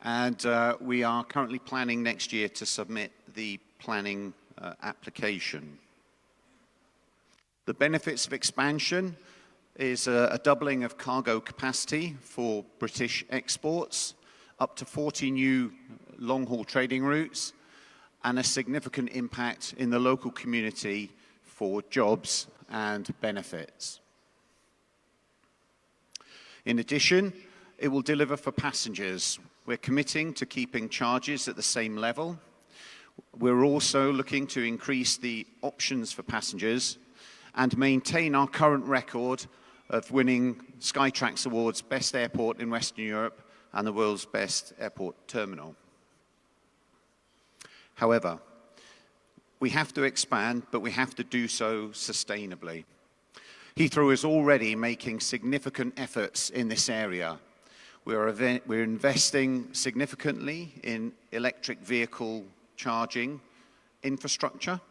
and we are currently planning next year to submit the planning application. The benefits of expansion is a doubling of cargo capacity for British exports, up to 40 new long-haul trading routes, and a significant impact in the local community for jobs and benefits. In addition, it will deliver for passengers. We're committing to keeping charges at the same level. We're also looking to increase the options for passengers and maintain our current record of winning Skytrax Awards Best Airport in Western Europe and the world's best airport terminal. However, we have to expand, but we have to do so sustainably. Heathrow is already making significant efforts in this area. We're investing significantly in electric vehicle charging infrastructure.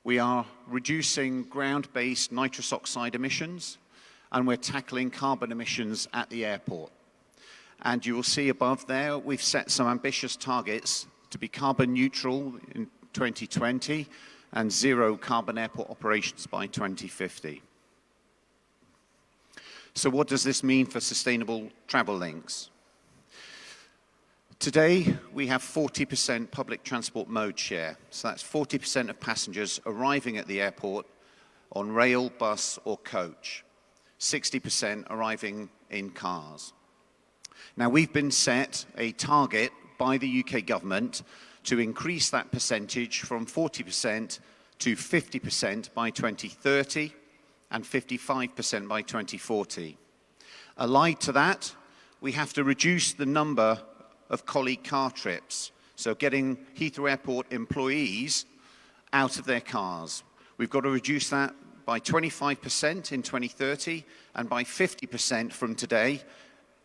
We are reducing ground-based nitrous oxide emissions, and we're tackling carbon emissions at the airport. And you will see above there, we've set some ambitious targets to be carbon neutral in 2020 and 0 carbon airport operations by 2050. So what does this mean for sustainable travel links? Today, we have 40% public transport mode share. So that's 40% of passengers arriving at the airport on rail, bus, or coach. 60% arriving in cars. Now, we've been set a target by the UK government to increase that percentage from 40% to 50% by 2030 and 55% by 2040. Allied to that, we have to reduce the number of colleague car trips, so getting Heathrow Airport employees out of their cars. We've got to reduce that by 25% in 2030 and by 50% from today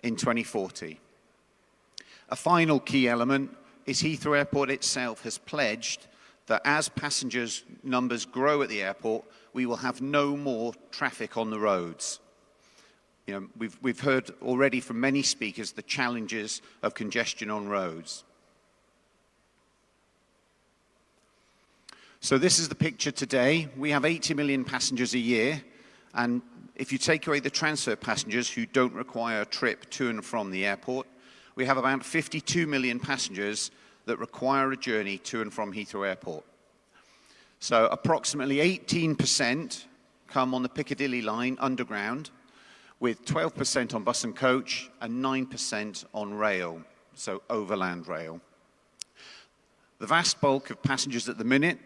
in 2040. A final key element is Heathrow Airport itself has pledged that as passengers' numbers grow at the airport, we will have no more traffic on the roads. You know, we've heard already from many speakers the challenges of congestion on roads. So this is the picture today. We have 80 million passengers a year, and if you take away the transfer passengers who don't require a trip to and from the airport, we have about 52 million passengers that require a journey to and from Heathrow Airport. So approximately 18% come on the Piccadilly line underground, with 12% on bus and coach and 9% on rail, so overland rail. The vast bulk of passengers at the minute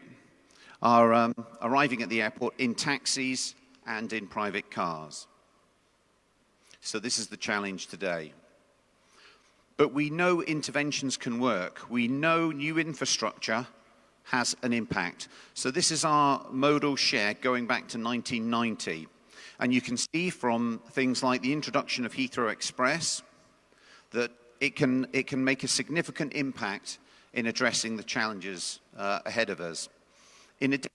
are arriving at the airport in taxis and in private cars. So this is the challenge today. But we know interventions can work. We know new infrastructure has an impact. So this is our modal share going back to 1990. And you can see from things like the introduction of Heathrow Express that it can make a significant impact in addressing the challenges ahead of us. In addition,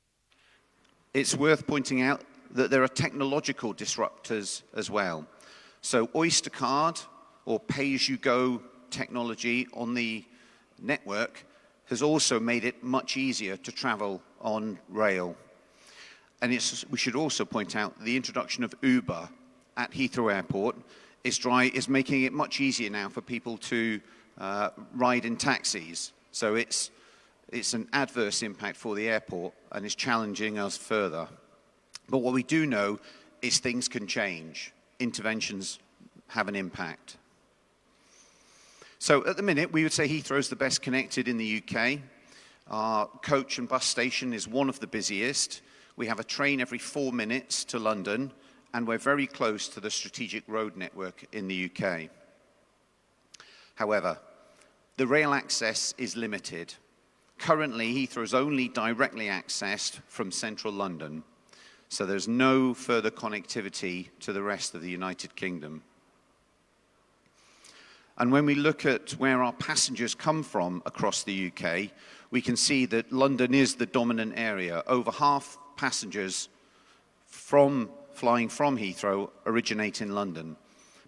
it's worth pointing out that there are technological disruptors as well. So Oyster Card or pay-as-you-go technology on the network has also made it much easier to travel on rail. And we should also point out the introduction of Uber at Heathrow Airport is making it much easier now for people to ride in taxis. So it's an adverse impact for the airport and is challenging us further. But what we do know is things can change. Interventions have an impact. So at the minute, we would say Heathrow is the best connected in the UK. Our coach and bus station is one of the busiest. We have a train every 4 minutes to London, and we're very close to the strategic road network in the UK. However, the rail access is limited. Currently, Heathrow is only directly accessed from central London, so there's no further connectivity to the rest of the United Kingdom. And when we look at where our passengers come from across the UK, we can see that London is the dominant area. Over half passengers flying from Heathrow originate in London.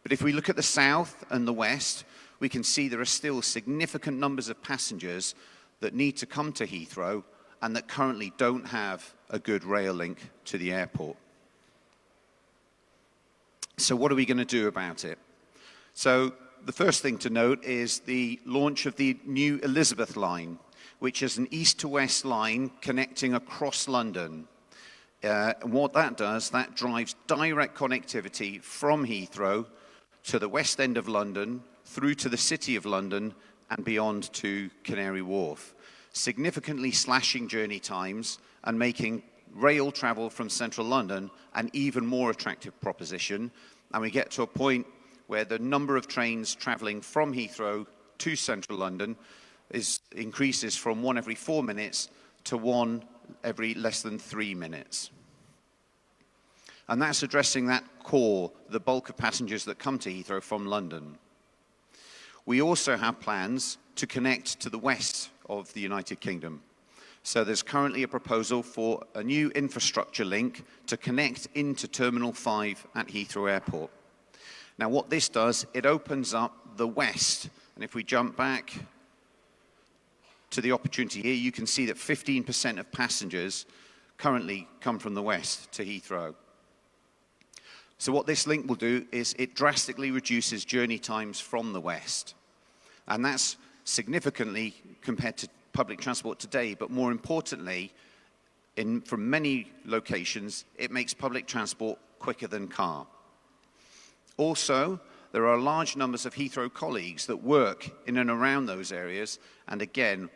But if we look at the south and the west, we can see there are still significant numbers of passengers that need to come to Heathrow and that currently don't have a good rail link to the airport. So what are we going to do about it? So the first thing to note is the launch of the new Elizabeth line, which is an east to west line connecting across London. What that does, that drives direct connectivity from Heathrow to the west end of London, through to the City of London, and beyond to Canary Wharf, significantly slashing journey times and making rail travel from central London an even more attractive proposition. And we get to a point where the number of trains travelling from Heathrow to central London increases from 1 every 4 minutes to 1 every less than 3 minutes. And that's addressing that core, the bulk of passengers that come to Heathrow from London. We also have plans to connect to the west of the United Kingdom. So there's currently a proposal for a new infrastructure link to connect into Terminal 5 at Heathrow Airport. Now what this does, it opens up the west. And if we jump back to the opportunity here, you can see that 15% of passengers currently come from the west to Heathrow. So what this link will do is it drastically reduces journey times from the west. And that's significantly compared to public transport today, but more importantly, from many locations, it makes public transport quicker than car. Also, there are large numbers of Heathrow colleagues that work in and around those areas, and again,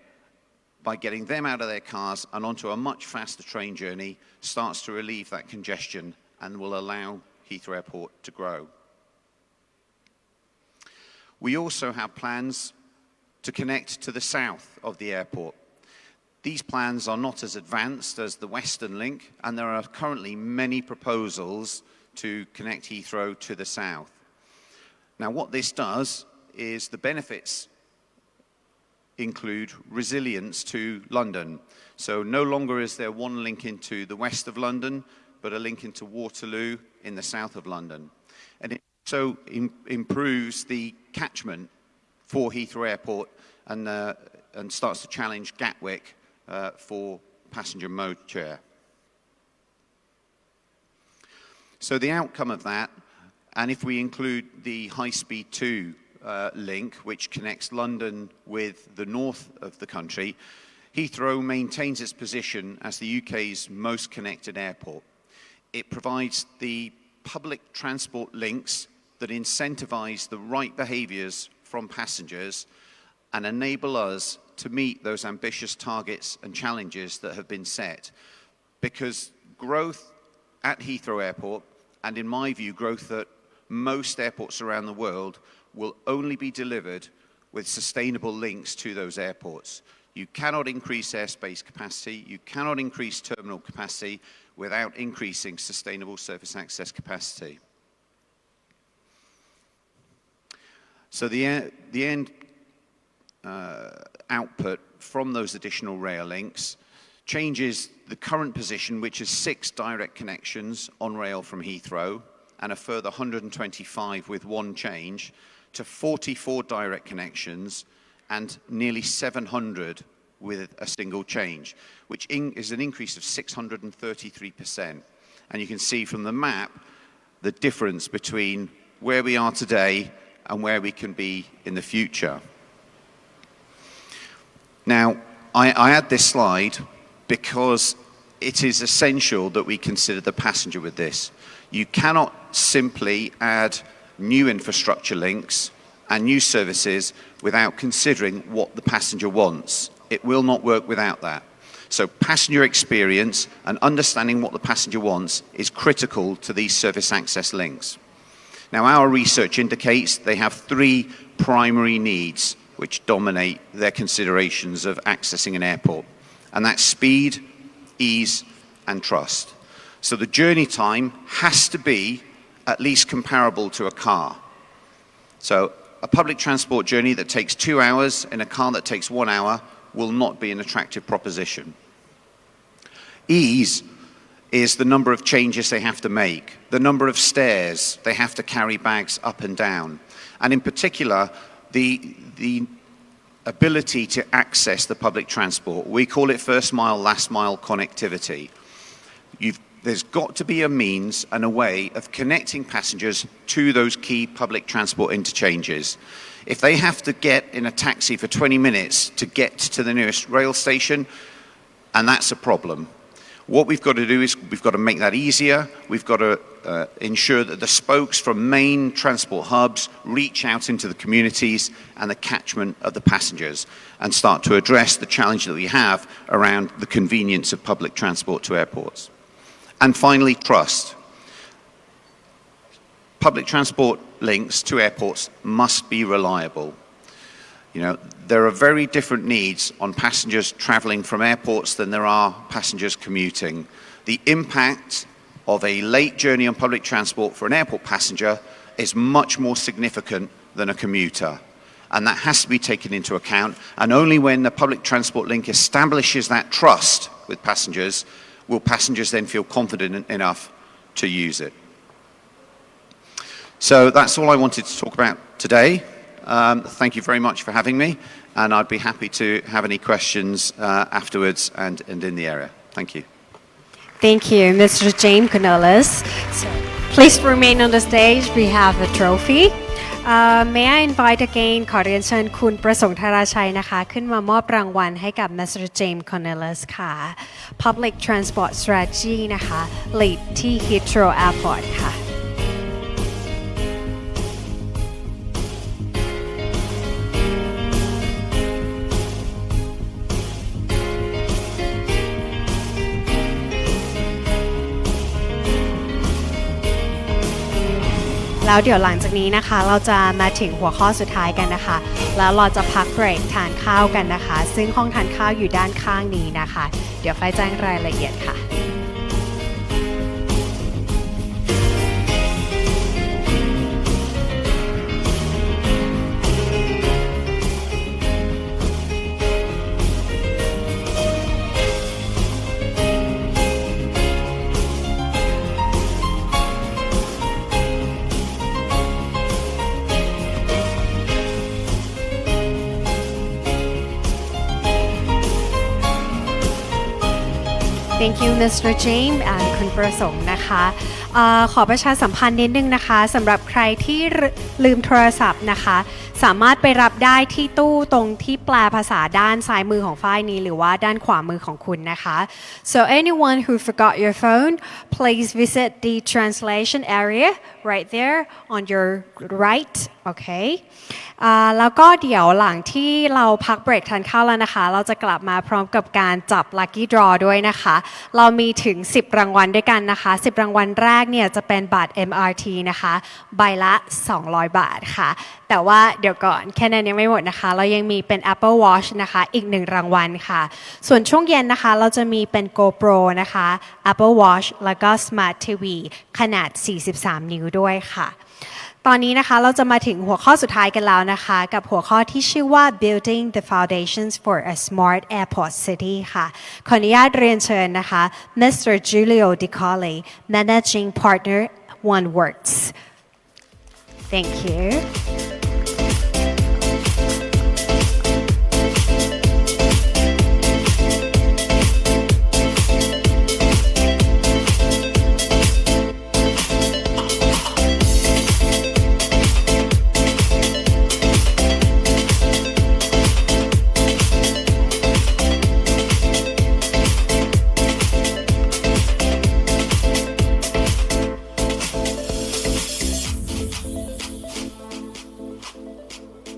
by getting them out of their cars and onto a much faster train journey, starts to relieve that congestion and will allow Heathrow Airport to grow. We also have plans to connect to the south of the airport. These plans are not as advanced as the Western Link, and there are currently many proposals to connect Heathrow to the south. Now, what this does is the benefits include resilience to London. So no longer is there one link into the west of London, but a link into Waterloo in the south of London. And it also improves the catchment for Heathrow Airport and starts to challenge Gatwick for passenger mode share. So the outcome of that, and if we include the High Speed 2 link, which connects London with the north of the country, Heathrow maintains its position as the UK's most connected airport. It provides the public transport links that incentivize the right behaviors from passengers and enable us to meet those ambitious targets and challenges that have been set. Because growth at Heathrow Airport, and in my view, growth at most airports around the world, will only be delivered with sustainable links to those airports. You cannot increase airspace capacity, you cannot increase terminal capacity without increasing sustainable surface access capacity. So the end output from those additional rail links changes the current position, which is 6 direct connections on rail from Heathrow and a further 125 with one change, to 44 direct connections and nearly 700 with a single change, which is an increase of 633%. And you can see from the map the difference between where we are today and where we can be in the future. Now, I add this slide because it is essential that we consider the passenger with this. You cannot simply add new infrastructure links and new services without considering what the passenger wants. It will not work without that. So passenger experience and understanding what the passenger wants is critical to these service access links. Now, our research indicates they have three primary needs which dominate their considerations of accessing an airport, and that's speed, ease, and trust. So the journey time has to be at least comparable to a car. So a public transport journey that takes 2 hours in a car that takes 1 hour will not be an attractive proposition. Ease is the number of changes they have to make, the number of stairs they have to carry bags up and down, and in particular, the ability to access the public transport. We call it first mile, last mile connectivity. There's got to be a means and a way of connecting passengers to those key public transport interchanges. If they have to get in a taxi for 20 minutes to get to the nearest rail station, and that's a problem. What we've got to do is we've got to make that easier. We've got to ensure that the spokes from main transport hubs reach out into the communities and the catchment of the passengers and start to address the challenge that we have around the convenience of public transport to airports. And finally, trust. Public transport links to airports must be reliable. You know, there are very different needs on passengers traveling from airports than there are passengers commuting. The impact of a late journey on public transport for an airport passenger is much more significant than a commuter. And that has to be taken into account. And only when the public transport link establishes that trust with passengers will passengers then feel confident enough to use it. So that's all I wanted to talk about today. Thank you very much for having me, and I'd be happy to have any questions afterwards and in the area. Thank you. Thank you, Mr. James Cornelis. So, please remain on the stage. We have a trophy. May I invite again ขอเรียนเชิญคุณประสงค์ธาราชัยนะคะขึ้นมามอบรางวัลให้กับ Mr. James Cornelis ค่ะ Public Transport Strategy นะคะ Lead ที่ Heathrow Airport ค่ะ แล้วเดี๋ยวหลังจากนี้นะคะเราจะมาถึงหัวข้อสุดท้ายกันนะคะแล้วเราจะพักเบรกทานข้าวกันนะคะซึ่งห้องทานข้าวอยู่ด้านข้างนี้นะคะเดี๋ยวไฟแจ้งรายละเอียดค่ะ Thank you Mr. James and คุณประสงค์นะคะขอประชาสัมพันธ์นิดนึงนะคะสำหรับใครที่ลืมโทรศัพท์นะคะสามารถไปรับได้ที่ตู้ตรงที่แปลภาษาด้านซ้ายมือของฝ้ายนี้หรือว่าด้านขวามือของคุณนะคะ So anyone who forgot your phone please visit the translation area right there on your right okay แล้วก็เดี๋ยวหลังที่เราพักเบรกทานข้าวแล้วนะคะเราจะกลับมาพร้อมกับการจับ Lucky Draw ด้วยนะคะเรามีถึง10รางวัลด้วยกันนะคะ10รางวัลแรกเนี่ยจะเป็นบัตร MRT นะคะใบละ200 บาทค่ะแต่ว่าเดี๋ยวก่อนแค่นั้นยังไม่หมดนะคะเรายังมีเป็น Apple Watch นะคะอีก1รางวัลค่ะส่วนช่วงเย็นนะคะเราจะมีเป็น GoPro นะคะ Apple Watch แล้วก็ Smart TV ขนาด43นิ้วด้วยค่ะตอนนี้นะคะเราจะมาถึงหัวข้อสุดท้ายกันแล้วนะคะกับหัวข้อที่ชื่อว่า Building the Foundations for a Smart Airport City ค่ะขออนุญาตเรียนเชิญนะคะ Mr. Giulio Di Colle Managing Partner OneWorks Thank you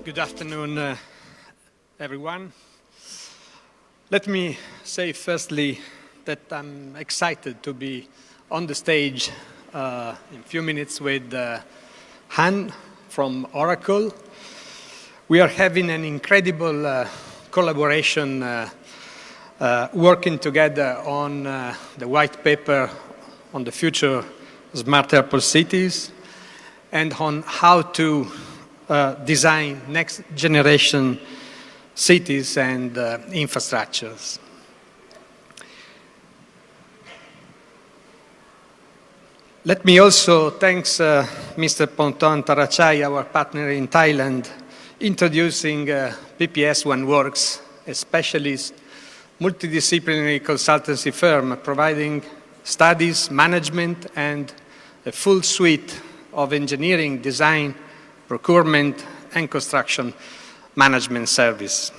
Good afternoon, everyone. Let me say firstly that I'm excited to be on the stage in a few minutes with Han from Oracle. We are having an incredible collaboration working together on the white paper on the future smart airport cities and on how to design next generation cities and infrastructures. Let me also thank Mr. Ponton Tarachai, our partner in Thailand, introducing PPS One Works, a specialist multidisciplinary consultancy firm providing studies, management, and a full suite of engineering, design, procurement, and construction management service.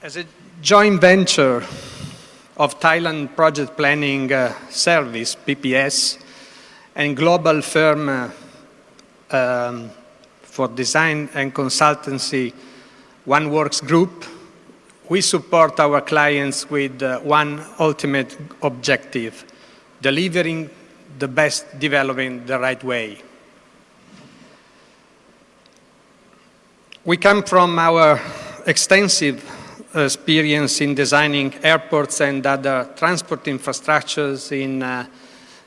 As a joint venture of Thailand Project Planning Service, PPS, and global firm for design and consultancy, One Works Group, we support our clients with one ultimate objective: delivering the best development the right way. We come from our extensive experience in designing airports and other transport infrastructures in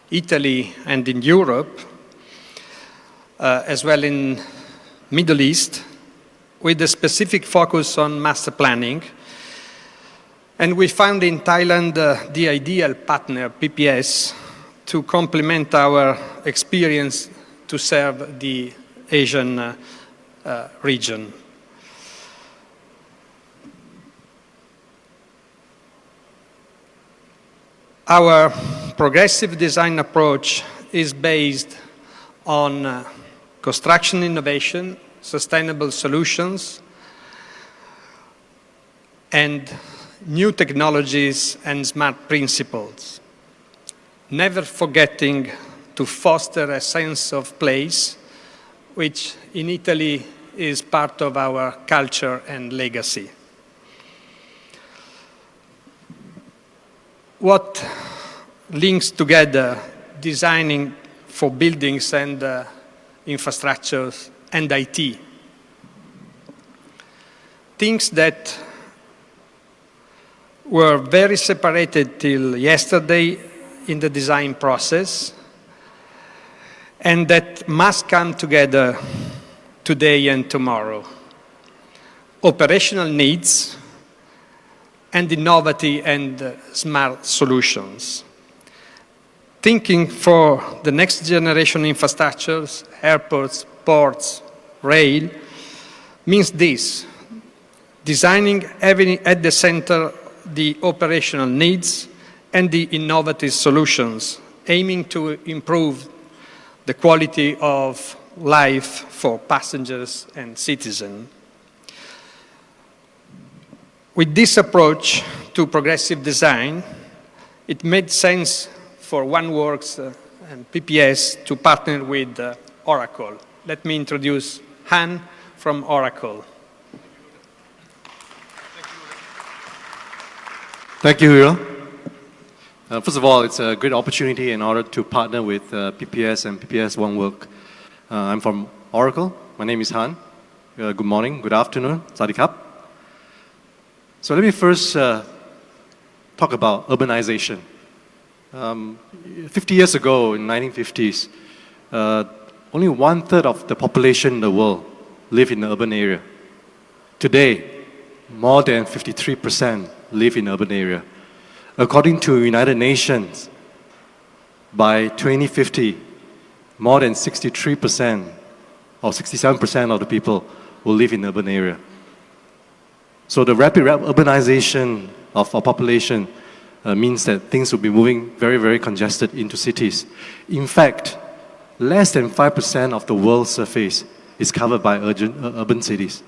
Italy and in Europe, as well in Middle East, with a specific focus on master planning. And we found in Thailand the ideal partner, PPS, to complement our experience to serve the Asian region. Our progressive design approach is based on construction innovation, sustainable solutions, and new technologies and smart principles, never forgetting to foster a sense of place, which in Italy is part of our culture and legacy. What links together designing for buildings and infrastructures and IT? Things that were very separated till yesterday in the design process and that must come together today and tomorrow. Operational needs and innovative and smart solutions. Thinking for the next generation infrastructures, airports, ports, rail, means this: designing having at the center the operational needs and the innovative solutions, aiming to improve the quality of life for passengers and citizens. With this approach to progressive design, it made sense for One Works and PPS to partner with Oracle. Let me introduce Han from Oracle. Thank you, Hiro. First of all, it's a great opportunity in order to partner with PPS and PPS One Work. I'm from Oracle. My name is Han. Good morning, good afternoon, Sadikap. So let me first talk about urbanization. 50 years ago, in 1950s, only 1/3 of the population in the world lived in the urban area. Today, more than 53% live in the urban area. According to United Nations, by 2050, more than 63% or 67% of the people will live in the urban area. So the rapid urbanization of our population means that things will be moving very, very congested into cities. In fact, less than 5% of the world's surface is covered by urban cities.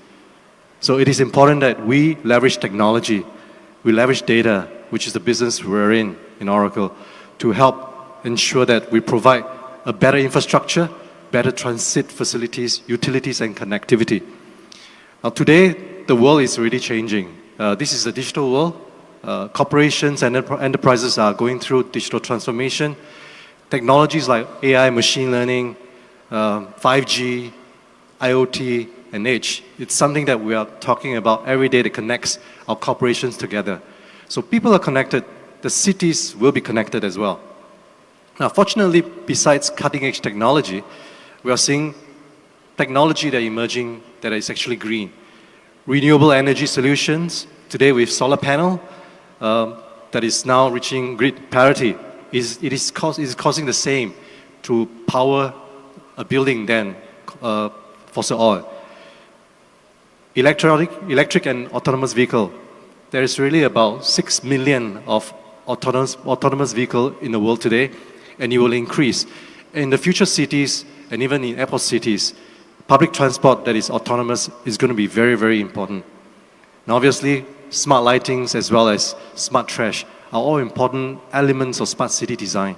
So it is important that we leverage technology, we leverage data, which is the business we're in Oracle, to help ensure that we provide a better infrastructure, better transit facilities, utilities, and connectivity. Now, today, the world is really changing. This is a digital world. Corporations and enterprises are going through digital transformation. Technologies like AI, machine learning, 5G, IoT, and Edge. It's something that we are talking about every day that connects our corporations together. So people are connected, the cities will be connected as well. Now, fortunately, besides cutting-edge technology, we are seeing technology that is emerging that is actually green. Renewable energy solutions, today with solar panel, that is now reaching grid parity, it is causing the same to power a building than fossil oil. Electric and autonomous vehicle. There is really about 6 million of autonomous vehicle in the world today, and it will increase. In the future cities, and even in airport cities, public transport that is autonomous is going to be very, very important. Now, obviously, smart lightings as well as smart trash are all important elements of smart city design.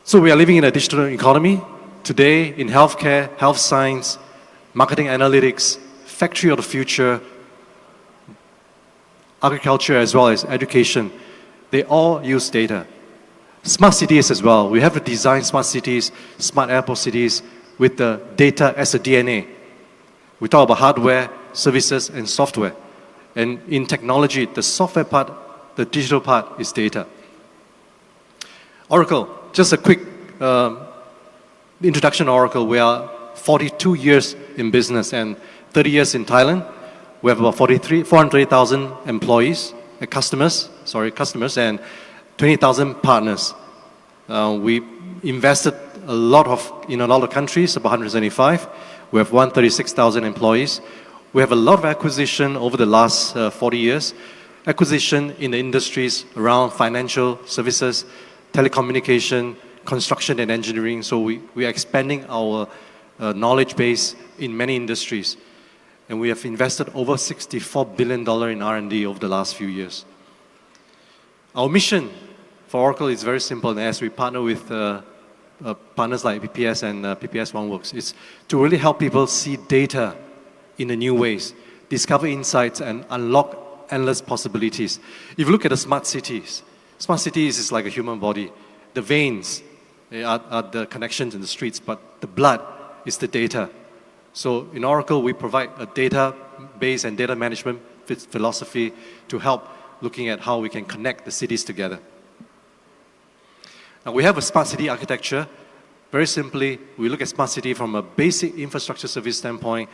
So we are living in a digital economy. Today, in healthcare, health science, marketing analytics, factory of the future, agriculture as well as education, they all use data. Smart cities as well. We have to design smart cities, smart airport cities with the data as a DNA. We talk about hardware, services, and software. And in technology, the software part, the digital part is data. Oracle, just a quick introduction to Oracle. We are 42 years in business and 30 years in Thailand. We have about 480,000 employees, customers, and 20,000 partners. We invested in a lot of countries, about 175. We have 136,000 employees. We have a lot of acquisition over the last 40 years. Acquisition in the industries around financial services, telecommunication, construction and engineering. So we are expanding our knowledge base in many industries. And we have invested over $64 billion in R&D over the last few years. Our mission for Oracle is very simple, and as we partner with partners like PPS and PPS OneWorks, it's to really help people see data in the new ways, discover insights, and unlock endless possibilities. If you look at the smart cities is like a human body. The veins are the connections in the streets, but the blood is the data. So in Oracle, we provide a database and data management philosophy to help looking at how we can connect the cities together. Now, we have a smart city architecture. Very simply, we look at smart city from a basic infrastructure service standpoint,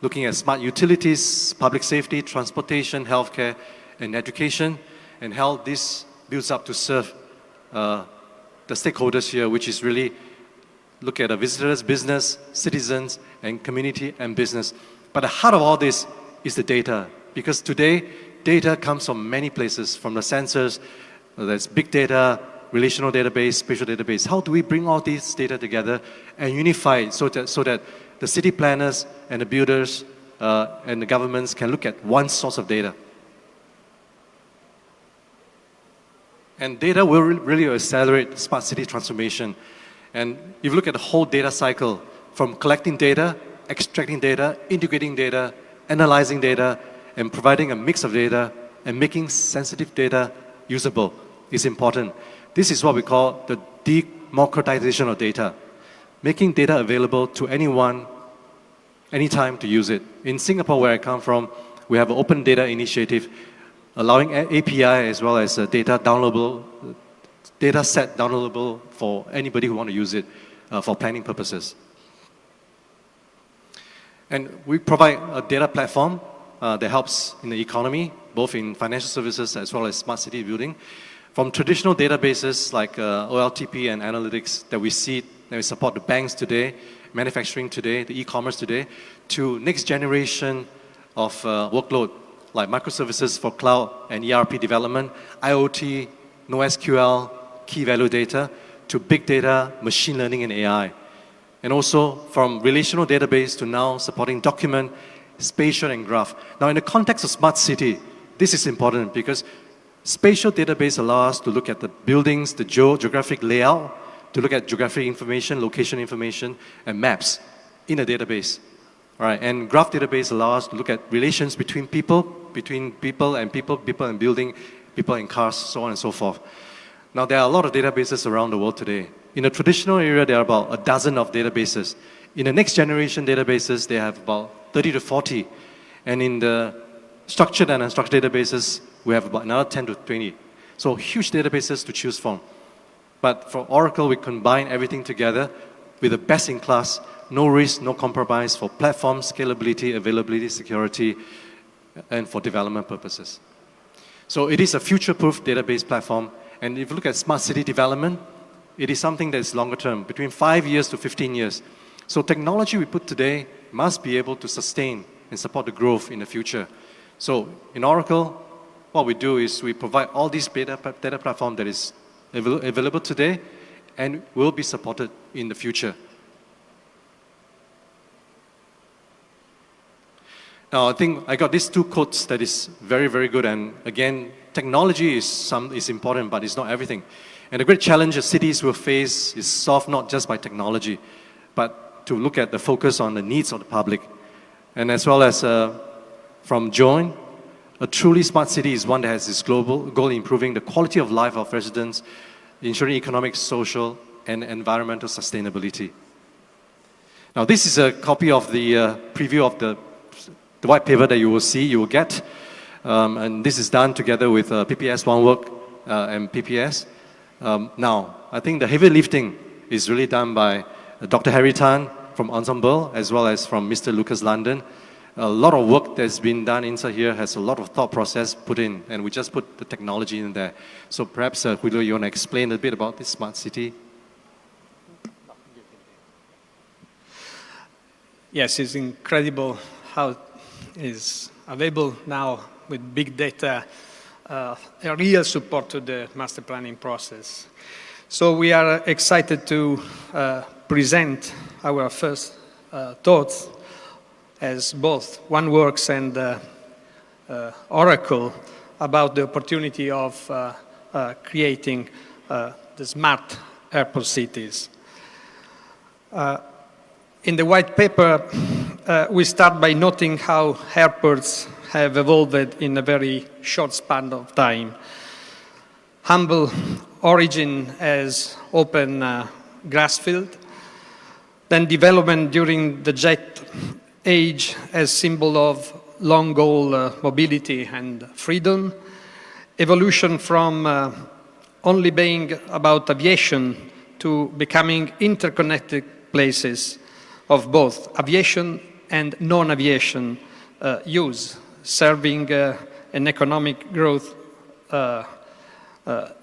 looking at smart utilities, public safety, transportation, healthcare, and education, and how this builds up to serve the stakeholders here, which is really look at the visitors, business, citizens, and community and business. But the heart of all this is the data, because today, data comes from many places, from the sensors, there's big data, relational database, spatial database. How do we bring all these data together and unify it so that the city planners and the builders and the governments can look at one source of data? And data will really accelerate smart city transformation. And if you look at the whole data cycle, from collecting data, extracting data, integrating data, analyzing data, and providing a mix of data, and making sensitive data usable is important. This is what we call the democratization of data, making data available to anyone, anytime to use it. In Singapore, where I come from, we have an open data initiative, allowing API as well as data set downloadable for anybody who want to use it for planning purposes. And we provide a data platform that helps in the economy, both in financial services as well as smart city building. From traditional databases like OLTP and analytics that we support the banks today, manufacturing today, the e-commerce today, to next generation of workload like microservices for cloud and ERP development, IoT, NoSQL, key value data, to big data, machine learning, and AI. And also from relational database to now supporting document, spatial, and graph. Now, in the context of smart city, this is important because spatial database allows us to look at the buildings, the geographic layout, to look at geographic information, location information, and maps in a database. All right, and graph database allows us to look at relations between people and people, people and building, people and cars, so on and so forth. Now, there are a lot of databases around the world today. In a traditional area, there are about a dozen of databases. In the next generation databases, they have about 30 to 40. And in the structured and unstructured databases, we have about another 10 to 20. So huge databases to choose from. But for Oracle, we combine everything together with the best in class, no risk, no compromise for platform scalability, availability, security, and for development purposes. So it is a future-proof database platform. And if you look at smart city development, it is something that is longer term, between 5 years to 15 years. So technology we put today must be able to sustain and support the growth in the future. So in Oracle, what we do is we provide all these data platform that is available today and will be supported in the future. Now, I think I got these two quotes that is very, very good. And again, technology is important, but it's not everything. And the great challenge that cities will face is solved not just by technology, but to look at the focus on the needs of the public. And as well as from Joan, a truly smart city is one that has this global goal in improving the quality of life of residents, ensuring economic, social, and environmental sustainability. Now, this is a copy of the preview of the white paper that you will get. And this is done together with PPS One Work and PPS. Now, I think the heavy lifting is really done by Dr. Harry Tan from Ensemble, as well as from Mr. Lucas London. A lot of work that's been done inside here has a lot of thought process put in, and we just put the technology in there. So perhaps, Julio, you want to explain a bit about this smart city? Yes, it's incredible how it is available now with big data, a real support to the master planning process. So we are excited to present our first thoughts as both OneWorks and Oracle about the opportunity of creating the smart airport cities. In the white paper, we start by noting how airports have evolved in a very short span of time. Humble origin as open grass field, then development during the jet age as symbol of long-haul mobility and freedom, evolution from only being about aviation to becoming interconnected places of both aviation and non-aviation use, serving an economic growth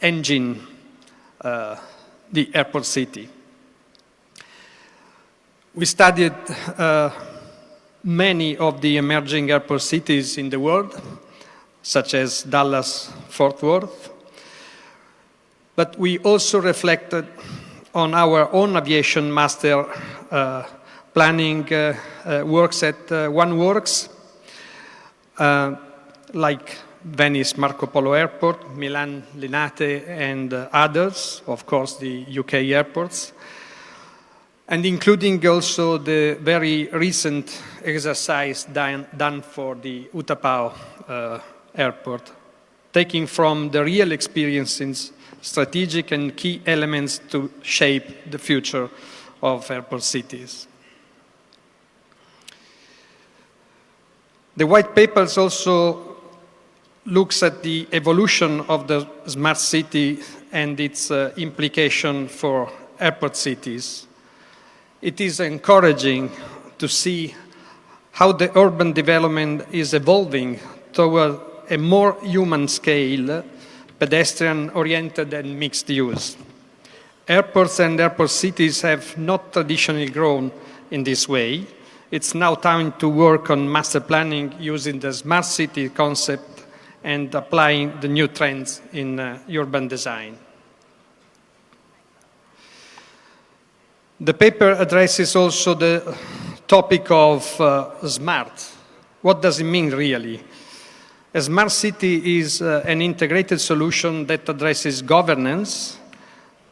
engine, the airport city. We studied many of the emerging airport cities in the world, such as Dallas, Fort Worth, but we also reflected on our own aviation master planning works at OneWorks, like Venice Marco Polo Airport, Milan Linate, and others, of course the UK airports, and including also the very recent exercise done for the Utapao airport, taking from the real experiences strategic and key elements to shape the future of airport cities. The white paper also looks at the evolution of the smart city and its implication for airport cities. It is encouraging to see how the urban development is evolving toward a more human scale, pedestrian-oriented and mixed use. Airports and airport cities have not traditionally grown in this way. It's now time to work on master planning using the smart city concept and applying the new trends in urban design. The paper addresses also the topic of smart. What does it mean really? A smart city is an integrated solution that addresses governance,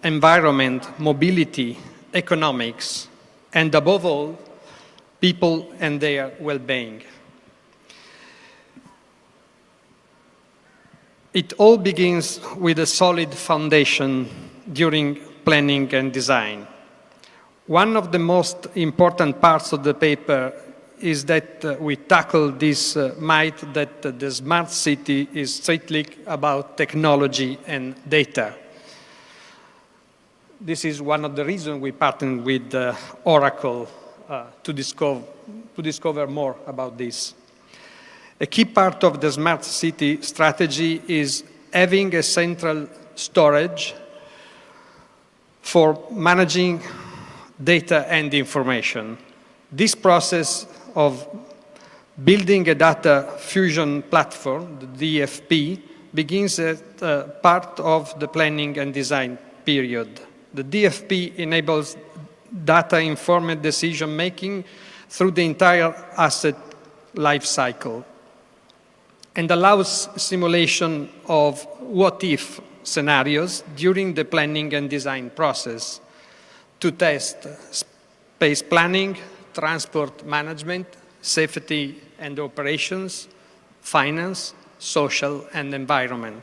environment, mobility, economics, and above all, people and their well-being. It all begins with a solid foundation during planning and design. One of the most important parts of the paper is that we tackle this myth that the smart city is strictly about technology and data. This is one of the reasons we partnered with Oracle to discover more about this. A key part of the smart city strategy is having a central storage for managing data and information. This process of building a data fusion platform, the DFP, begins at part of the planning and design period. The DFP enables data-informed decision-making through the entire asset life cycle and allows simulation of what-if scenarios during the planning and design process to test space planning, transport management, safety and operations, finance, social and environment.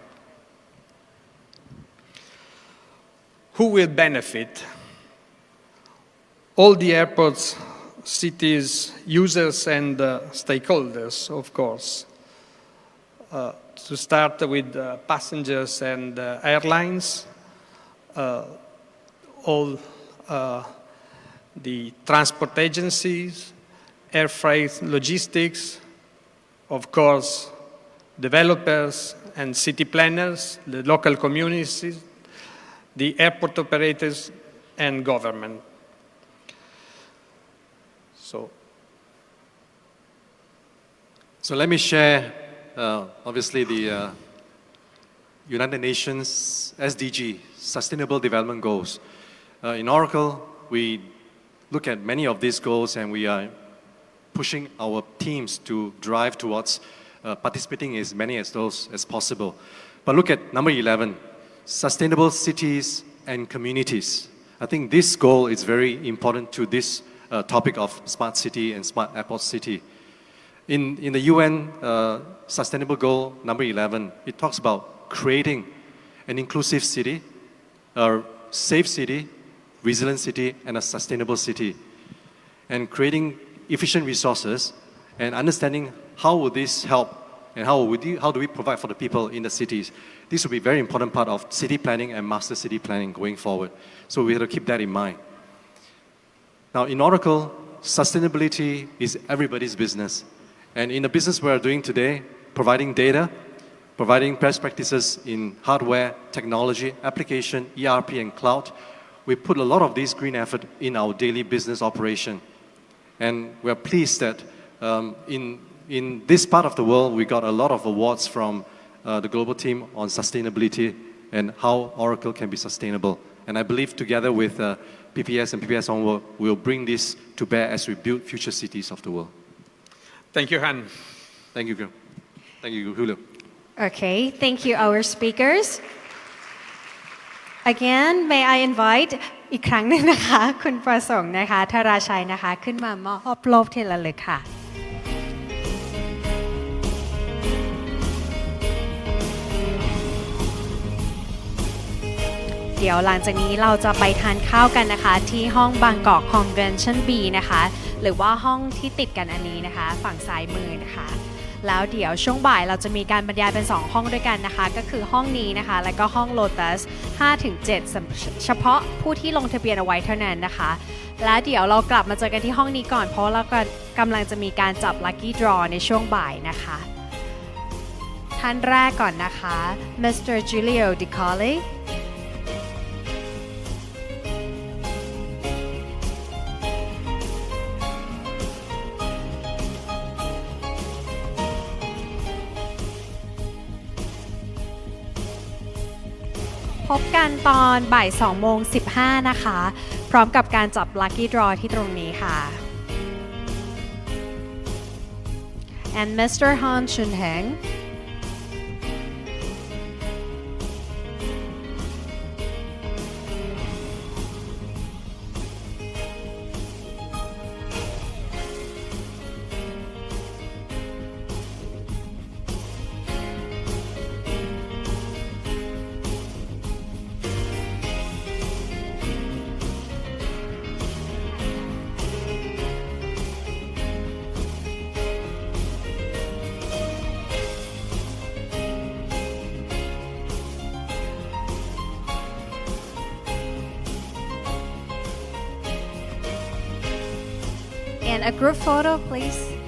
Who will benefit? All the airports, cities, users and stakeholders, of course. To start with passengers and airlines, all the transport agencies, air freight logistics, of course, developers and city planners, the local communities, the airport operators and government. So let me share, obviously, the United Nations SDG, Sustainable Development Goals. In Oracle, we look at many of these goals and we are pushing our teams to drive towards participating in as many as those as possible. But look at number 11, sustainable cities and communities. I think this goal is very important to this topic of smart city and smart airport city. In the UN Sustainable Goal number 11, it talks about creating an inclusive city, a safe city, resilient city, and a sustainable city. And creating efficient resources and understanding how would this help and how do we provide for the people in the cities. This will be a very important part of city planning and master city planning going forward. So we have to keep that in mind. Now in Oracle, sustainability is everybody's business. And in the business we're doing today, providing data, providing best practices in hardware, technology, application, ERP, and cloud, we put a lot of this green effort in our daily business operation. And we're pleased that in this part of the world, we got a lot of awards from the global team on sustainability and how Oracle can be sustainable. And I believe together with PPS and PPS Onward, we'll bring this to bear as we build future cities of the world. Thank you, Han. Thank you, Gil. Thank you, Julio. Okay, thank you, our speakers. Again, may I invite อีกครั้งหนึ่งนะคะคุณประสงค์นะคะธราชัยนะคะขึ้นมามอบโลกที่ระลึกค่ะเดี๋ยวหลังจากนี้เราจะไปทานข้าวกันนะคะที่ห้องบางกอก Convention B นะคะหรือว่าห้องที่ติดกันอันนี้นะคะฝั่งซ้ายมือนะคะแล้วเดี๋ยวช่วงบ่ายเราจะมีการบรรยายเป็น2ห้องด้วยกันนะคะก็คือห้องนี้นะคะและก็ห้อง Lotus 5-7 เฉพาะผู้ที่ลงทะเบียนเอาไว้เท่านั้นนะคะและเดี๋ยวเรากลับมาเจอกันที่ห้องนี้ก่อนเพราะเรากำลังจะมีการจับ Lucky Draw ในช่วงบ่ายนะคะท่านแรกก่อนนะคะ Mr. Giulio Di Colliพบกันตอนบ่าย2:15 นะคะพร้อมกับการจับ Lucky Draw ที่ตรงนี้ค่ะ and Mr. Han Chun Heng And a group photo, please.